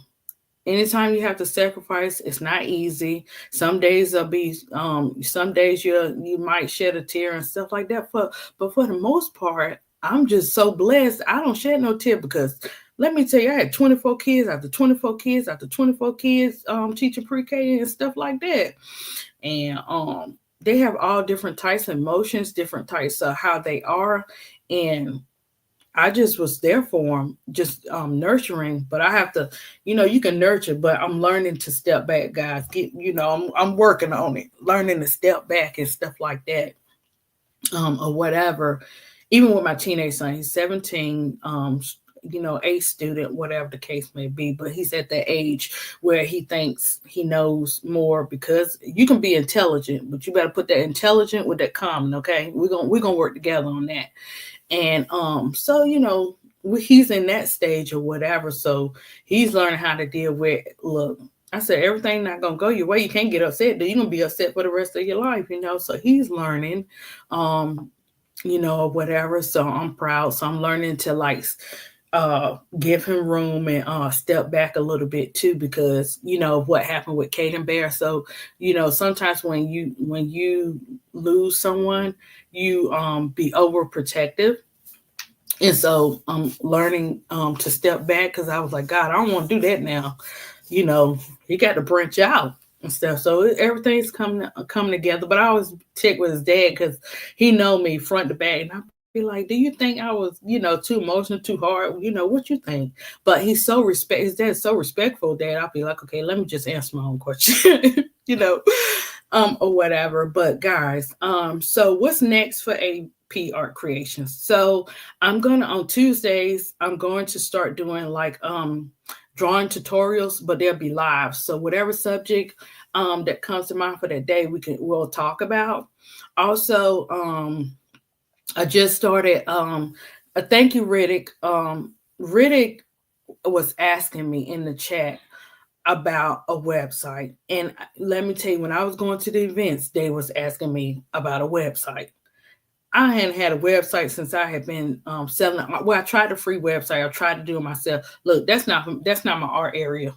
anytime you have to sacrifice, it's not easy. Some days will be some days you might shed a tear and stuff like that. But for the most part, I'm just so blessed. I don't shed no tear because let me tell you, I had 24 kids after 24 kids after 24 kids teaching pre-K and stuff like that. And they have all different types of emotions, different types of how they are. And I just was there for them, just nurturing. But I have to, you can nurture, but I'm learning to step back, guys. I'm working on it, learning to step back and stuff like that, or whatever. Even with my teenage son, he's 17. A student, whatever the case may be, but he's at that age where he thinks he knows more because you can be intelligent, but you better put that intelligent with that common. Okay, we're gonna work together on that. And so he's in that stage or whatever. So he's learning how to deal with. Look, I said everything not gonna go your way. You can't get upset. You're gonna be upset for the rest of your life. So he's learning, or whatever. So I'm proud. So I'm learning to give him room and step back a little bit too, because what happened with Kate and Bear. So sometimes when you lose someone, you be overprotective. And so I'm learning to step back, because I was like, God, I don't want to do that now. You got to branch out and stuff. So everything's coming together. But I always check with his dad, because he know me front to back, and I be like, do you think I was, too emotional, too hard? What you think? But his dad's so respectful that I'll be like, okay, let me just answer my own question, or whatever. But guys, so what's next for ADP Artcreations? So on Tuesdays, I'm going to start doing drawing tutorials, but they'll be live. So whatever subject that comes to mind for that day, we'll talk about. Also, I just started. Thank you, Riddick. Riddick was asking me in the chat about a website, and let me tell you, when I was going to the events, they was asking me about a website. I hadn't had a website since I had been selling. Well, I tried a free website. I tried to do it myself. Look, that's not my art area.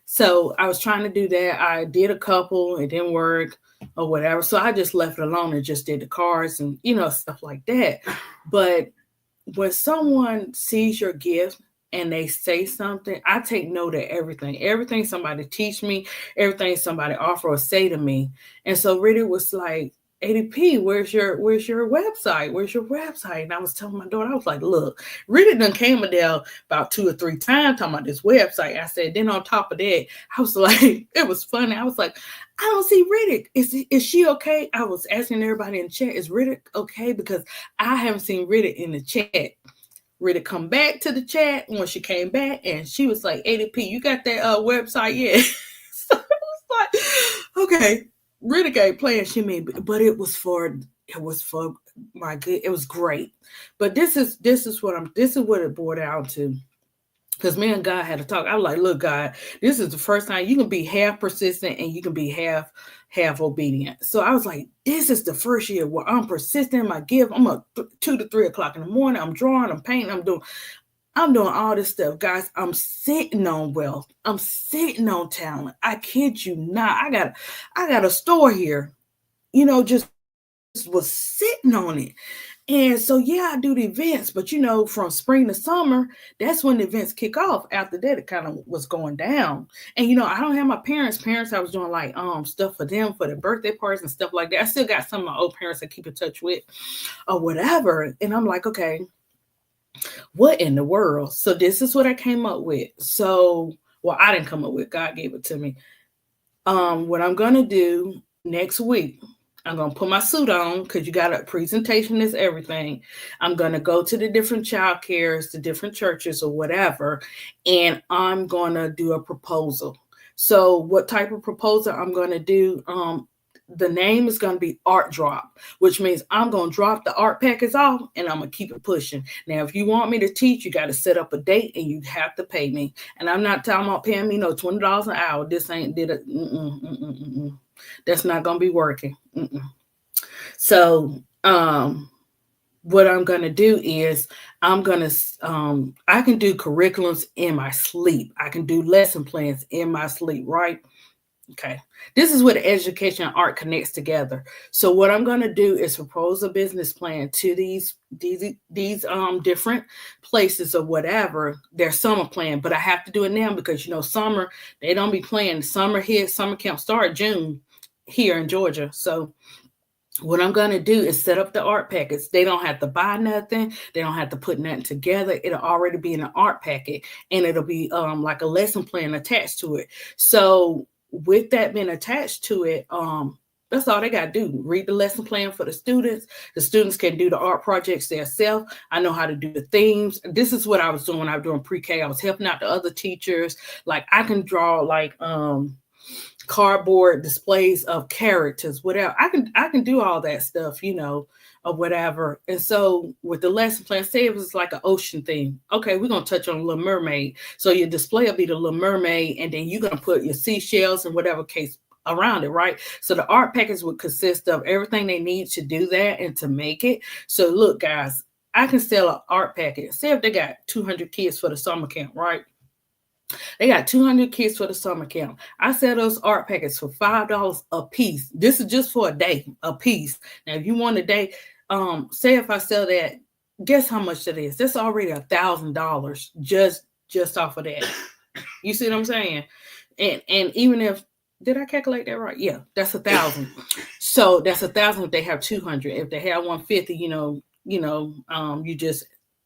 So I was trying to do that. I did a couple. It didn't work or whatever. So I just left it alone and just did the cards and, stuff like that. But when someone sees your gift and they say something, I take note of everything somebody teach me, everything somebody offer or say to me. And so really was like, ADP, where's your website? Where's your website? And I was telling my daughter, I was like, look, really done came there about 2 or 3 times talking about this website. I said, then on top of that, I was like, it was funny. I was like, I don't see Riddick. Is she okay? I was asking everybody in the chat, is Riddick okay? Because I haven't seen Riddick in the chat. Riddick come back to the chat when she came back, and she was like, ADP, you got that website yet? So I was like, okay. Riddick ain't playing shimmy, but it was for my good. It was great. But this is what it boiled down to. Because me and God had to talk. I was like, look, God, this is the first time you can be half persistent and you can be half obedient. So I was like, this is the first year where I'm persistent in my gift. I'm up 2 to 3 o'clock in the morning. I'm drawing, I'm painting, I'm doing all this stuff, guys. I'm sitting on wealth. I'm sitting on talent. I kid you not. I got a store here, just was sitting on it. And so, yeah, I do the events, but from spring to summer, that's when the events kick off. After that, it kind of was going down. And, I don't have my parents. I was doing stuff for them for their birthday parties and stuff like that. I still got some of my old parents I keep in touch with or whatever. And I'm like, okay, what in the world? So this is what I came up with. So, well, I didn't come up with, God gave it to me. What I'm going to do next week, I'm going to put my suit on, because you got a presentation is everything. I'm going to go to the different child cares, the different churches or whatever, and I'm going to do a proposal. So what type of proposal I'm going to do? The name is going to be Art Drop, which means I'm going to drop the art packets off and I'm going to keep it pushing. Now, if you want me to teach, you got to set up a date and you have to pay me. And I'm not talking about paying me no $20 an hour. This ain't did it. That's not going to be working. So, what I'm going to do is I'm going to, I can do curriculums in my sleep. I can do lesson plans in my sleep, right? Okay. This is where the education and art connects together. So what I'm going to do is propose a business plan to these different places or whatever, their summer plan, but I have to do it now because summer, they don't be playing. Summer here, summer camp start June here in Georgia. So what I'm going to do is set up the art packets. They don't have to buy nothing. They don't have to put nothing together. It'll already be in an art packet, and it'll be like a lesson plan attached to it. So with that being attached to it, that's all they got to do. Read the lesson plan for the students. The students can do the art projects themselves. I know how to do the themes. This is what I was doing when I was doing pre-K. I was helping out the other teachers. Like I can draw like cardboard displays of characters, whatever. I can do all that stuff, or whatever. And so with the lesson plan, say it was like an ocean thing. Okay, we're gonna touch on Little Mermaid. So your display will be the Little Mermaid, and then you're gonna put your seashells and whatever case around it, right? So the art package would consist of everything they need to do that and to make it. So look, guys, I can sell an art packet. Say if they got 200 kids for the summer camp, right? They got 200 kids for the summer camp. I sell those art packets for $5 a piece. This is just for a day, a piece. Now, if you want a day, say if I sell that, guess how much that is? That's already $1,000 just off of that. You see what I'm saying? And even if, did I calculate that right? Yeah, that's 1,000. So that's 1,000 if they have 200. If they have 150, you just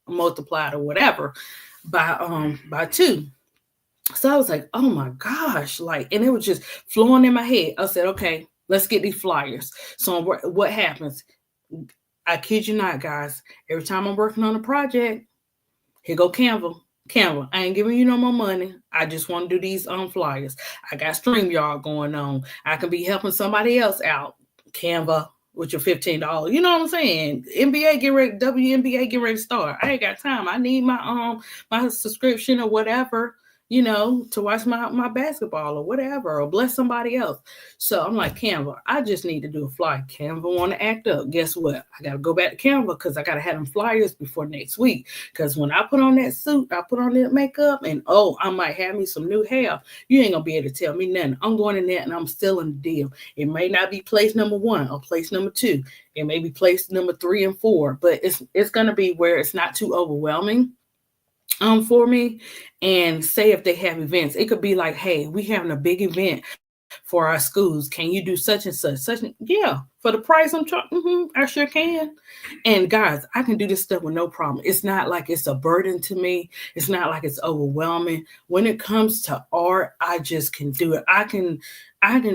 multiply it or whatever by two. So I was like, oh my gosh, and it was just flowing in my head. I said, okay, let's get these flyers. So what happens? I kid you not, guys. Every time I'm working on a project, here go Canva. Canva, I ain't giving you no more money. I just want to do these flyers. I got StreamYard going on. I can be helping somebody else out. Canva with your $15. You know what I'm saying? NBA get ready, WNBA get ready to start. I ain't got time. I need my subscription or whatever, to watch my basketball or whatever, or bless somebody else. So I'm like, Canva, I just need to do a flyer. Canva want to act up. Guess what? I got to go back to Canva because I got to have them flyers before next week. Because when I put on that suit, I put on that makeup, and I might have me some new hair. You ain't going to be able to tell me nothing. I'm going in there and I'm still in the deal. It may not be place number 1 or place number 2. It may be place number 3 and 4, but it's going to be where it's not too overwhelming for me. And say if they have events, it could be like, hey, we having a big event for our schools. Can you do such and such? Yeah, for the price I'm charging, I sure can. And guys, I can do this stuff with no problem. It's not like it's a burden to me. It's not like it's overwhelming. When it comes to art, I just can do it. I can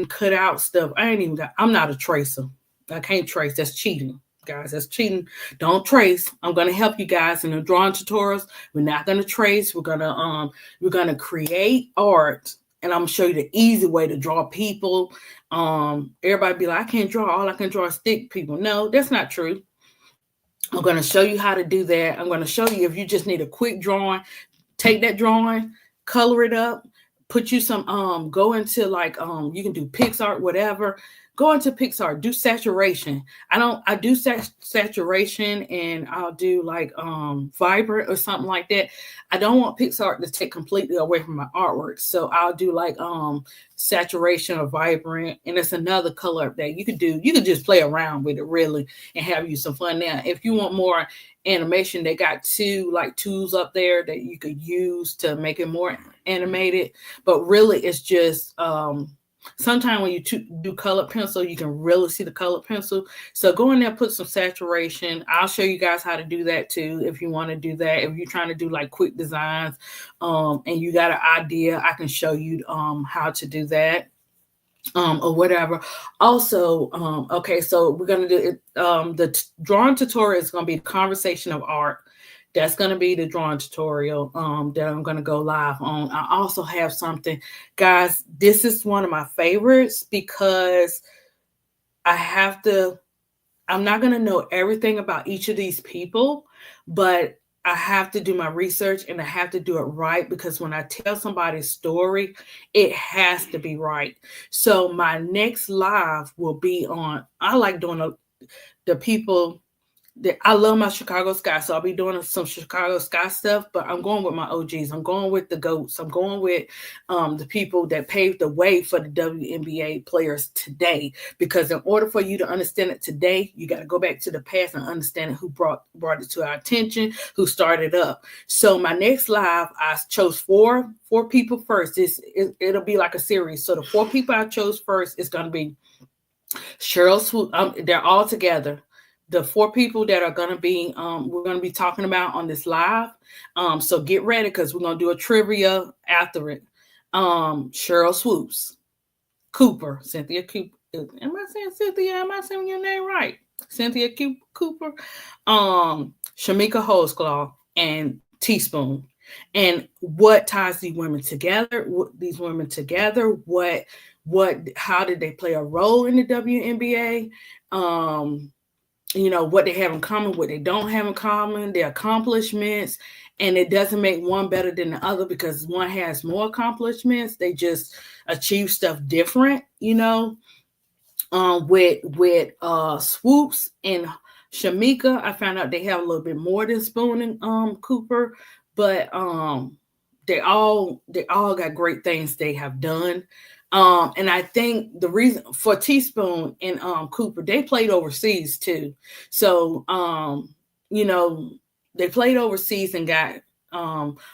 cut out stuff. I'm not a tracer. I can't trace. That's cheating. Guys, that's cheating. Don't trace. I'm going to help you guys in the drawing tutorials. We're not going to trace. We're going to create art, and I'm going to show you the easy way to draw people. Everybody be like, I can't draw. All I can draw is stick people. No, that's not true. I'm going to show you how to do that. I'm going to show you if you just need a quick drawing, take that drawing, color it up, put you some go into you can do PixArt, whatever. Go into PixArt, do saturation. I do saturation, and I'll do vibrant or something like that. I don't want PixArt to take completely away from my artwork. So I'll do saturation or vibrant, and it's another color that you could do. You could just play around with it really and have you some fun. Now, if you want more animation, they got two tools up there that you could use to make it more animated, but really it's just sometimes when you do colored pencil, you can really see the colored pencil. So go in there, put some saturation. I'll show you guys how to do that too if you want to do that. If you're trying to do quick designs and you got an idea, I can show you how to do that. Or whatever. Also, okay, so we're going to do it. The drawing tutorial is going to be the conversation of art. That's going to be the drawing tutorial that I'm going to go live on. I also have something, guys, this is one of my favorites because I'm not going to know everything about each of these people, but I have to do my research and I have to do it right, because when I tell somebody's story, it has to be right. So my next live will be on, I like doing the people I love my Chicago Sky, so I'll be doing some Chicago Sky stuff, but I'm going with my OGs. I'm going with the GOATs. I'm going with the people that paved the way for the WNBA players today. Because in order for you to understand it today, you got to go back to the past and understand who brought it to our attention, who started up. So my next live, I chose four people first. It'll be like a series. So the 4 people I chose first is going to be Cheryl Swoop. They're all together. The 4 people that are going to be, we're going to be talking about on this live. So get ready because we're going to do a trivia after it. Cheryl Swoops, Cooper, Cynthia Cooper. Am I saying Cynthia? Am I saying your name right? Cynthia Cooper, Shamika Holesclaw, and Teaspoon. And what ties these women together? How did they play a role in the WNBA? What they have in common, what they don't have in common, their accomplishments. And it doesn't make one better than the other because one has more accomplishments. They just achieve stuff different, with Swoops and Shamika. I found out they have a little bit more than Spoon and Cooper, but they all got great things they have done. And I think the reason for Teaspoon and Cooper, they played overseas too. So they played overseas and got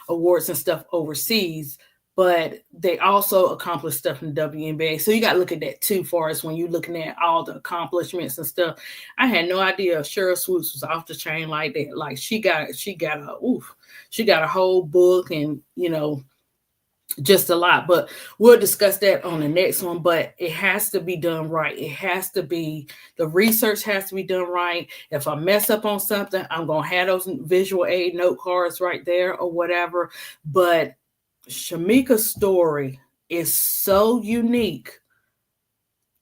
awards and stuff overseas, but they also accomplished stuff in the WNBA. So you got to look at that too, far as when you're looking at all the accomplishments and stuff. I had no idea Cheryl Swoops was off the chain like that. Like she got a whole book and just a lot, but we'll discuss that on the next one. But it has to be done right. The research has to be done right. If I mess up on something, I'm going to have those visual aid note cards right there or whatever. But Shamika's story is so unique.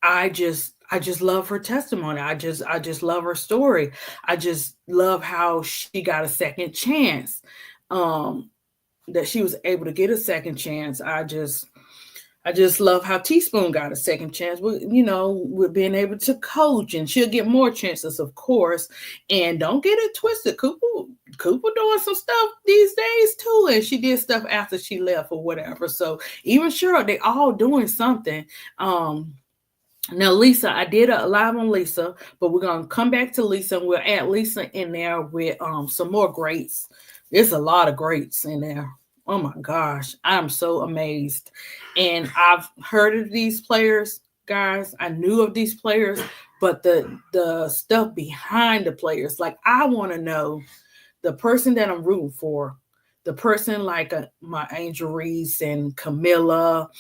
I just love her testimony. I just love her story. I just love how she got a second chance. That she was able to get a second chance. I just love how Teaspoon got a second chance with being able to coach, and she'll get more chances, of course. And don't get it twisted. Cooper doing some stuff these days too. And she did stuff after she left or whatever. So even Cheryl, they all doing something. Now, Lisa, I did a live on Lisa, but we're going to come back to Lisa and we'll add Lisa in there with some more greats. There's a lot of greats in there. Oh my gosh, I'm so amazed. And I've heard of these players, guys. I knew of these players, but the stuff behind the players, like I want to know the person that I'm rooting for, the person like my Angel Reese and Camilla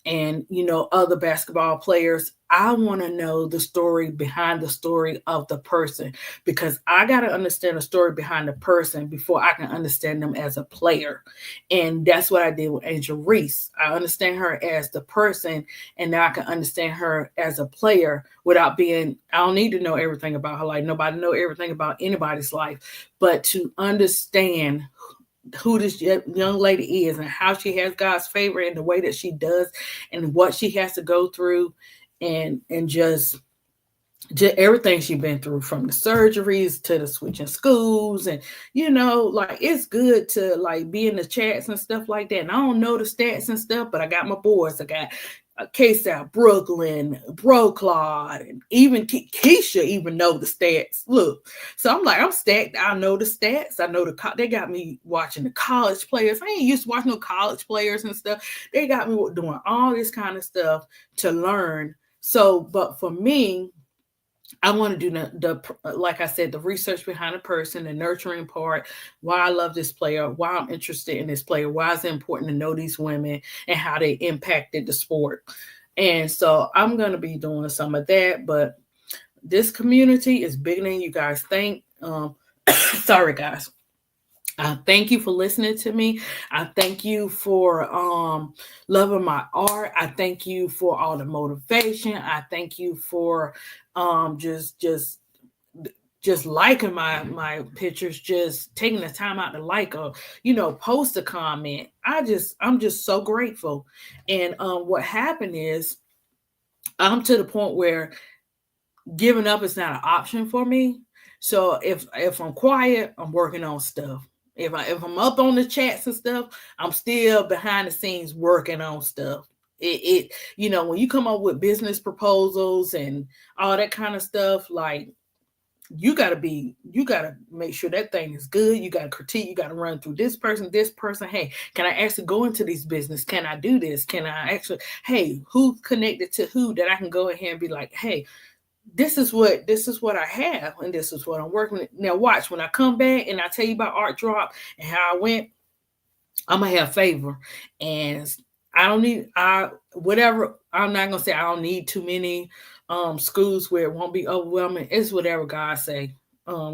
and other basketball players. I want to know the story behind the story of the person, because I got to understand the story behind the person before I can understand them as a player. And that's what I did with Angel Reese. I understand her as the person, and now I can understand her as a player without I don't need to know everything about her life. Nobody know everything about anybody's life, but to understand who this young lady is and how she has God's favor in the way that she does and what she has to go through and just everything she's been through, from the surgeries to the switching schools. And like it's good to like be in the chats and stuff like that. And I don't know the stats and stuff, but I got my boys. I got K-South, Brooklyn, Bro Claude, and even Keisha even know the stats. Look, so I'm like, I'm stacked. I know the stats. I know they got me watching the college players. I ain't used to watch no college players and stuff. They got me doing all this kind of stuff to learn. So, but for me, I want to do the like I said, the research behind a person, the nurturing part, why I love this player, why I'm interested in this player, why is it important to know these women and how they impacted the sport. And so I'm going to be doing some of that, but this community is bigger than you guys think. Sorry, guys. I thank you for listening to me. I thank you for loving my art. I thank you for all the motivation. I thank you for just liking my pictures, just taking the time out to like or post a comment. I'm just so grateful. And what happened is I'm to the point where giving up is not an option for me. So if I'm quiet, I'm working on stuff. If I'm up on the chats and stuff, I'm still behind the scenes working on stuff. It when you come up with business proposals and all that kind of stuff, like you gotta make sure that thing is good. You gotta critique, you gotta run through this person. Hey, can I actually go into this business? Can I do this? Can I actually, hey, who's connected to who that I can go ahead and be like, hey, this is what I have, and this is what I'm working with. Now watch when I come back and I tell you about Art Drop and how I went, I'm gonna have favor. And I don't need I whatever. I'm not gonna say I don't need too many schools where it won't be overwhelming. It's whatever God say,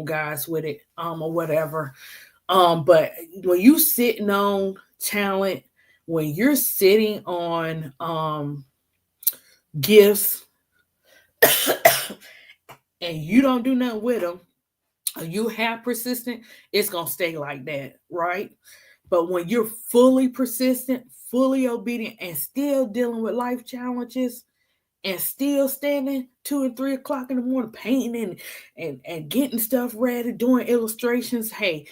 guys, with it, or whatever. But when you sitting on talent, when you're sitting on gifts and you don't do nothing with them, you have persistent, it's gonna stay like that, right? But when you're fully persistent, fully obedient, and still dealing with life challenges, and still standing 2 and 3 o'clock in the morning painting and getting stuff ready, doing illustrations. Hey,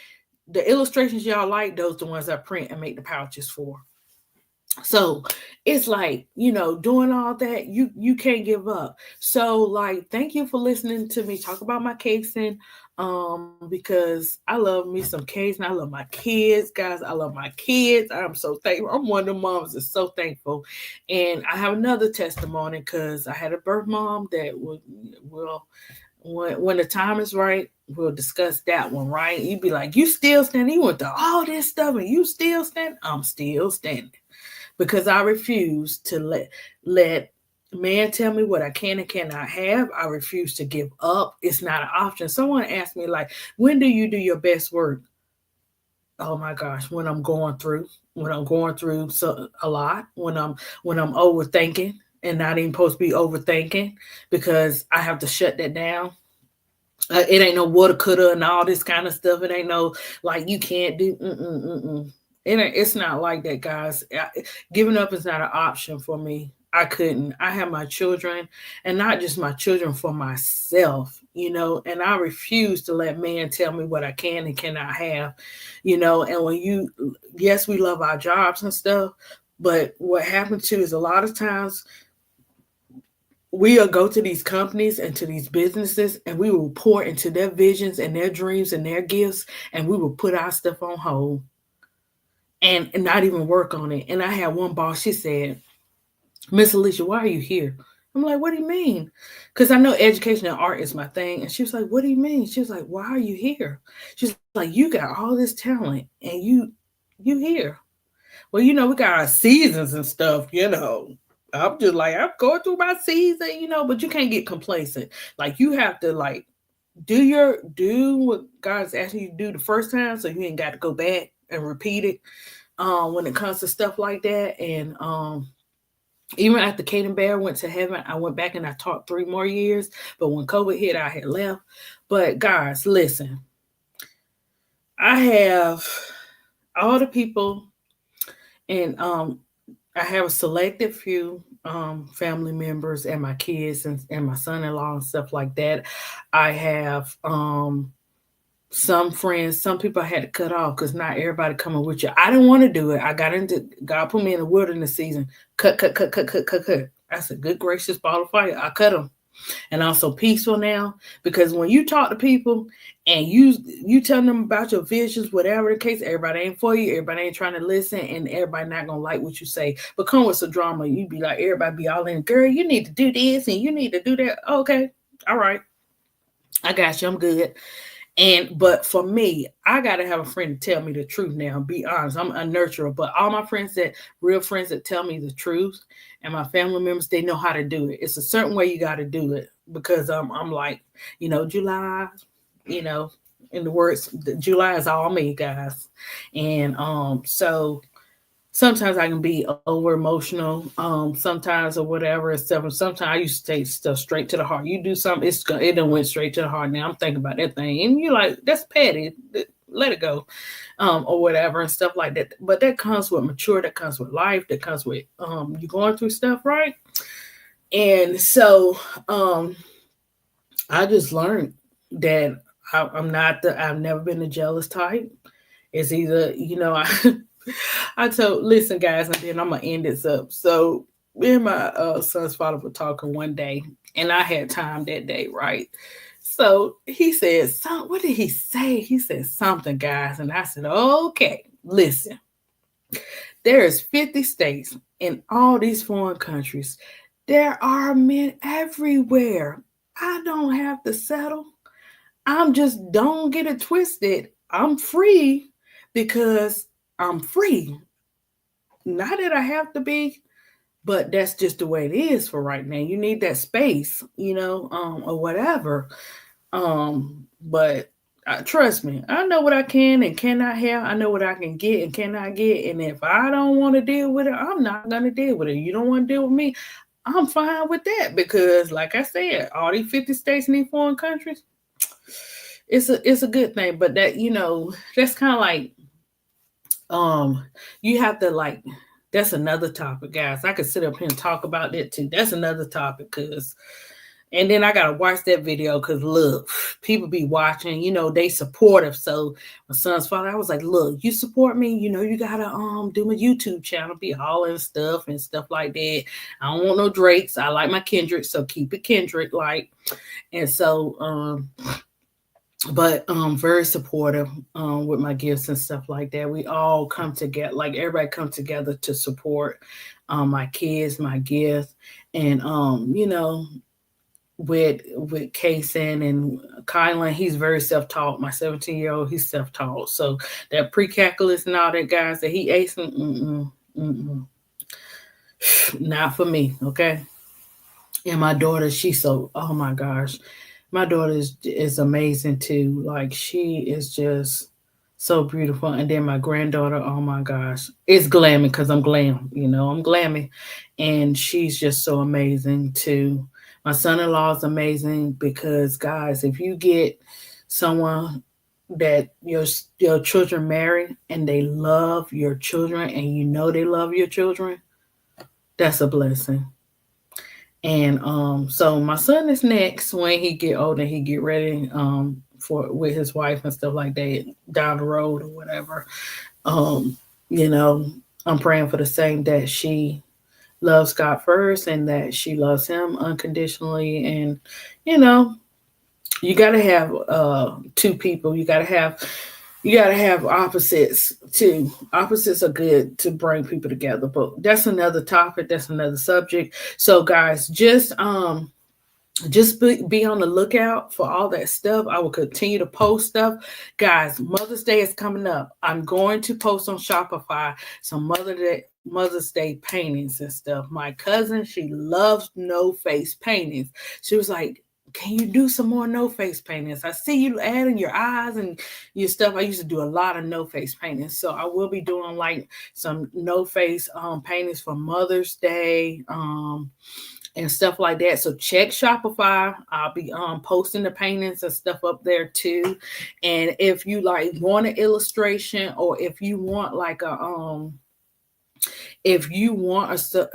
the illustrations y'all like, those the ones I print and make the pouches for. So it's like, doing all that, you can't give up. So like, thank you for listening to me talk about my cakes, and because I love me some cakes, and I love my kids, guys. I love my kids. I'm so thankful. I'm one of the moms that's so thankful. And I have another testimony because I had a birth mom that will when the time is right, we'll discuss that one, right? You'd be like, you still standing, you went through all this stuff and you still standing. I'm still standing because I refuse to let man tell me what I can and cannot have. I refuse to give up. It's not an option. Someone asked me, like, when do you do your best work? Oh my gosh, when I'm going through so a lot, when I'm overthinking and not even supposed to be overthinking, because I have to shut that down. It ain't no woulda, coulda, and all this kind of stuff. It ain't no like you can't do. It's not like that, guys. Giving up is not an option for me. I couldn't. I have my children, and not just my children, for myself, and I refuse to let man tell me what I can and cannot have, and yes, we love our jobs and stuff, but what happens too is a lot of times we'll go to these companies and to these businesses and we will pour into their visions and their dreams and their gifts, and we will put our stuff on hold and not even work on it. And I had one boss, she said, Miss Alicia, why are you here? I'm like, what do you mean? Because I know education and art is my thing. And she was like, what do you mean? She was like, why are you here? She's like, you got all this talent and you here. Well, we got our seasons and stuff, I'm just like, I'm going through my season, but you can't get complacent. Like, you have to like do what God's asking you to do the first time, so you ain't got to go back and repeat it when it comes to stuff like that. And even after Kate and Bear went to heaven, I went back and I taught 3 more years. But when COVID hit, I had left. But guys, listen, I have all the people, and I have a selected few family members and my kids and my son-in-law and stuff like that. I have some friends, some people I had to cut off because not everybody coming with you. I didn't want to do it. God put me in the wilderness season. Cut. I said, good gracious ball of fire. I cut them. And I'm so peaceful now, because when you talk to people and you tell them about your visions, whatever the case, everybody ain't for you. Everybody ain't trying to listen, and everybody not going to like what you say. But come with some drama. You be like, everybody be all in, girl, you need to do this and you need to do that. Okay. All right. I got you. I'm good. But for me, I gotta have a friend to tell me the truth now. Be honest, I'm a nurturer, but all my real friends that tell me the truth, and my family members, they know how to do it. It's a certain way you got to do it, because I'm like, July, in the words, July is all me, guys, and so sometimes I can be over emotional, sometimes or whatever. Sometimes I used to take stuff straight to the heart. You do something, it done went straight to the heart. Now I'm thinking about that thing, and you're like, that's petty. Let it go, or whatever and stuff like that. But that comes with mature. That comes with life. That comes with you going through stuff, right? And so I just learned that I've never been a jealous type. It's either, listen, guys, and then I'm gonna end this up. So me and my son's father were talking one day, and I had time that day, right? So he said, "Son, what did he say?" He said something, guys, and I said, "Okay, listen. There's 50 states in all these foreign countries. There are men everywhere. I don't have to settle. I'm just don't get it twisted. I'm free because I'm free. Not that I have to be, but that's just the way it is for right now. You need that space, or whatever. But trust me, I know what I can and cannot have. I know what I can get and cannot get. And if I don't want to deal with it, I'm not gonna deal with it. You don't want to deal with me, I'm fine with that because, like I said, all these 50 states and these foreign countries, it's a good thing. But that that's kind of like you have to like. That's another topic, guys. I could sit up here and talk about that too. That's another topic because and then I gotta watch that video because look, people be watching, they supportive. So my son's father, I was like, look, you support me, you gotta do my YouTube channel, be hauling stuff and stuff like that. I don't want no Drakes. I like my Kendrick, so keep it Kendrick like. And so but very supportive with my gifts and stuff like that. We all come together, like everybody come together to support my kids, my gifts, and with Kason and Kylan, he's very self-taught. My 17-year-old, he's self-taught. So that pre-calculus and all that, guys, that he acing, not for me, okay? And my daughter, she's so, oh my gosh, my daughter is amazing too. Like she is just so beautiful. And then my granddaughter, oh my gosh, it's glammy because I'm glam, I'm glammy, and she's just so amazing too. My son-in-law is amazing because, guys, if you get someone that your children marry and they love your children and they love your children, that's a blessing. And so my son is next when he get older, he get ready for with his wife and stuff like that down the road or whatever. Um, you know, I'm praying for the same that she loves God first and that she loves him unconditionally. And you know, you gotta have two people. You gotta have opposites too. Opposites are good to bring people together, but that's another topic. That's another subject. So, guys, just be on the lookout for all that stuff. I will continue to post stuff. Guys, Mother's Day is coming up. I'm going to post on Shopify some Mother's Day paintings and stuff. My cousin, she loves no face paintings. She was like, can you do some more no face paintings? I see you adding your eyes and your stuff. I used to do a lot of no face paintings. So I will be doing like some no face paintings for Mother's Day. And stuff like that. So check Shopify. I'll be posting the paintings and stuff up there too. And if you like want an illustration, or if you want like a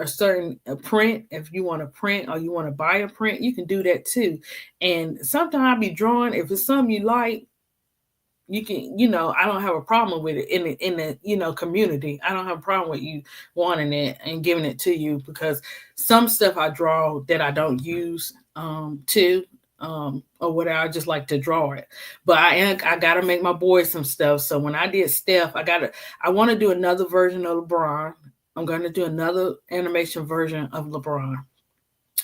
certain print, if you want to print or you want to buy a print, you can do that too. And sometimes I'll be drawing. If it's something you like, you can, I don't have a problem with it in the community. I don't have a problem with you wanting it and giving it to you, because some stuff I draw that I don't use too, or whatever. I just like to draw it. But I gotta make my boys some stuff. So when I did Steph, I want to do another version of LeBron. I'm gonna do another animation version of LeBron.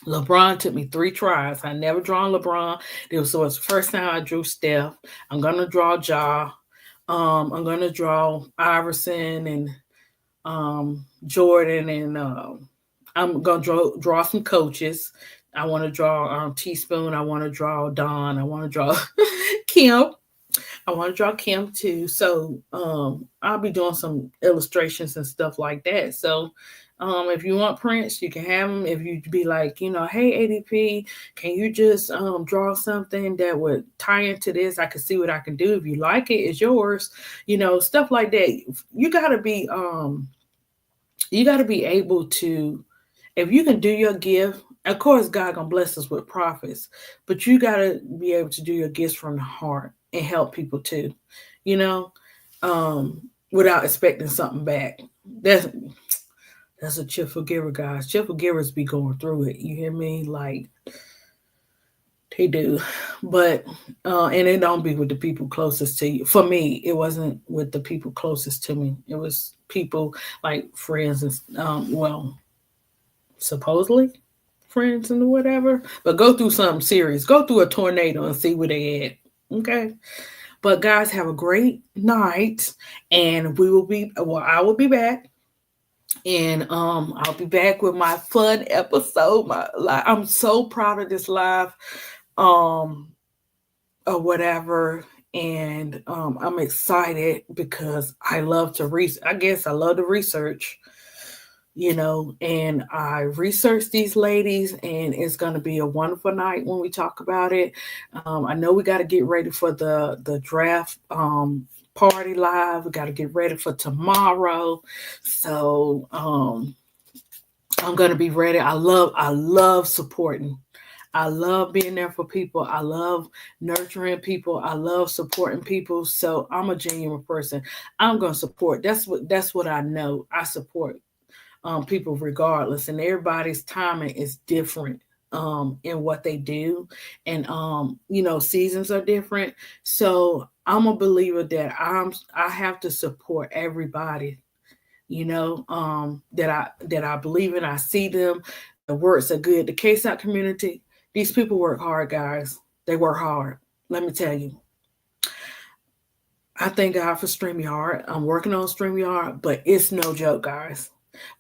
LeBron took me 3 tries. I never drawn LeBron. So it's the first time I drew Steph. I'm gonna draw Ja. I'm gonna draw Iverson and Jordan, and I'm gonna draw some coaches. I want to draw Teaspoon. I want to draw Don. I want to draw Kim. I want to draw Kim too. So I'll be doing some illustrations and stuff like that. So if you want prints, you can have them. If you be like, hey, ADP, can you just draw something that would tie into this? I can see what I can do. If you like it, it's yours. Stuff like that. You gotta be able to, if you can do your gift. Of course, God gonna bless us with profits, but you gotta be able to do your gifts from the heart. and help people too, you know, without expecting something back. That's a cheerful giver, guys. Cheerful givers be going through it. You hear me? Like they do, but and it don't be with the people closest to you. For me, it wasn't with the people closest to me. It was people like friends and well, supposedly friends and whatever. But go through something serious. Go through a tornado and see where they at. Okay. But guys, have a great night, and we will be. Well, I will be back, and I'll be back with my fun episode. I'm so proud of this live, um, or whatever, and I'm excited because I love to research. I guess I love to research, and I researched these ladies, and it's going to be a wonderful night when we talk about it. I know we got to get ready for the draft party live. We got to get ready for tomorrow. So I'm going to be ready. I love supporting. I love being there for people. I love nurturing people. I love supporting people. So I'm a genuine person. I'm going to support. That's what I know. I support people regardless, and everybody's timing is different in what they do, and seasons are different. So I'm a believer that I have to support everybody, that I believe in. I see them. The works are good. The K-South community, these people work hard, guys. They work hard. Let me tell you. I thank God for StreamYard. I'm working on StreamYard, but it's no joke, guys.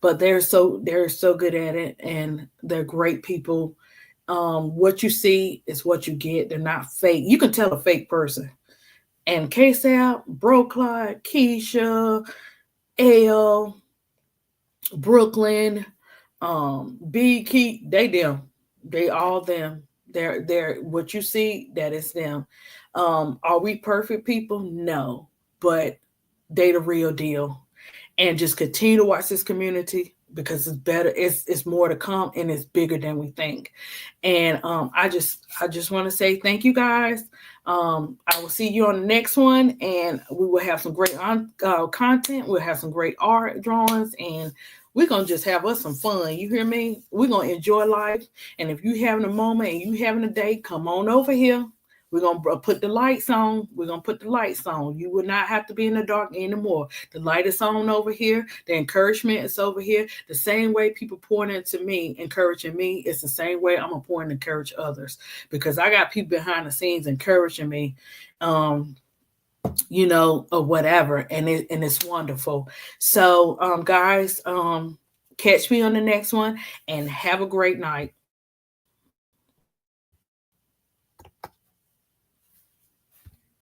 But they're so good at it, and they're great people. What you see is what you get. They're not fake. You can tell a fake person. And K-South, Bro Clyde, Keisha, L, Brooklyn, B Key, they them. They all them. They're what you see, that is them. Are we perfect people? No. But they the real deal. And just continue to watch this community, because it's better. It's more to come, and it's bigger than we think. And I just want to say thank you, guys. I will see you on the next one, and we will have some great content. We'll have some great art drawings, and we're gonna just have us some fun. You hear me? We're gonna enjoy life. And if you having a moment and you having a day, come on over here. We're going to put the lights on. We're going to put the lights on. You will not have to be in the dark anymore. The light is on over here. The encouragement is over here. The same way people pouring into me, encouraging me, it's the same way I'm going to pour and encourage others, because I got people behind the scenes encouraging me, or whatever. And it's wonderful. So, guys, catch me on the next one, and have a great night.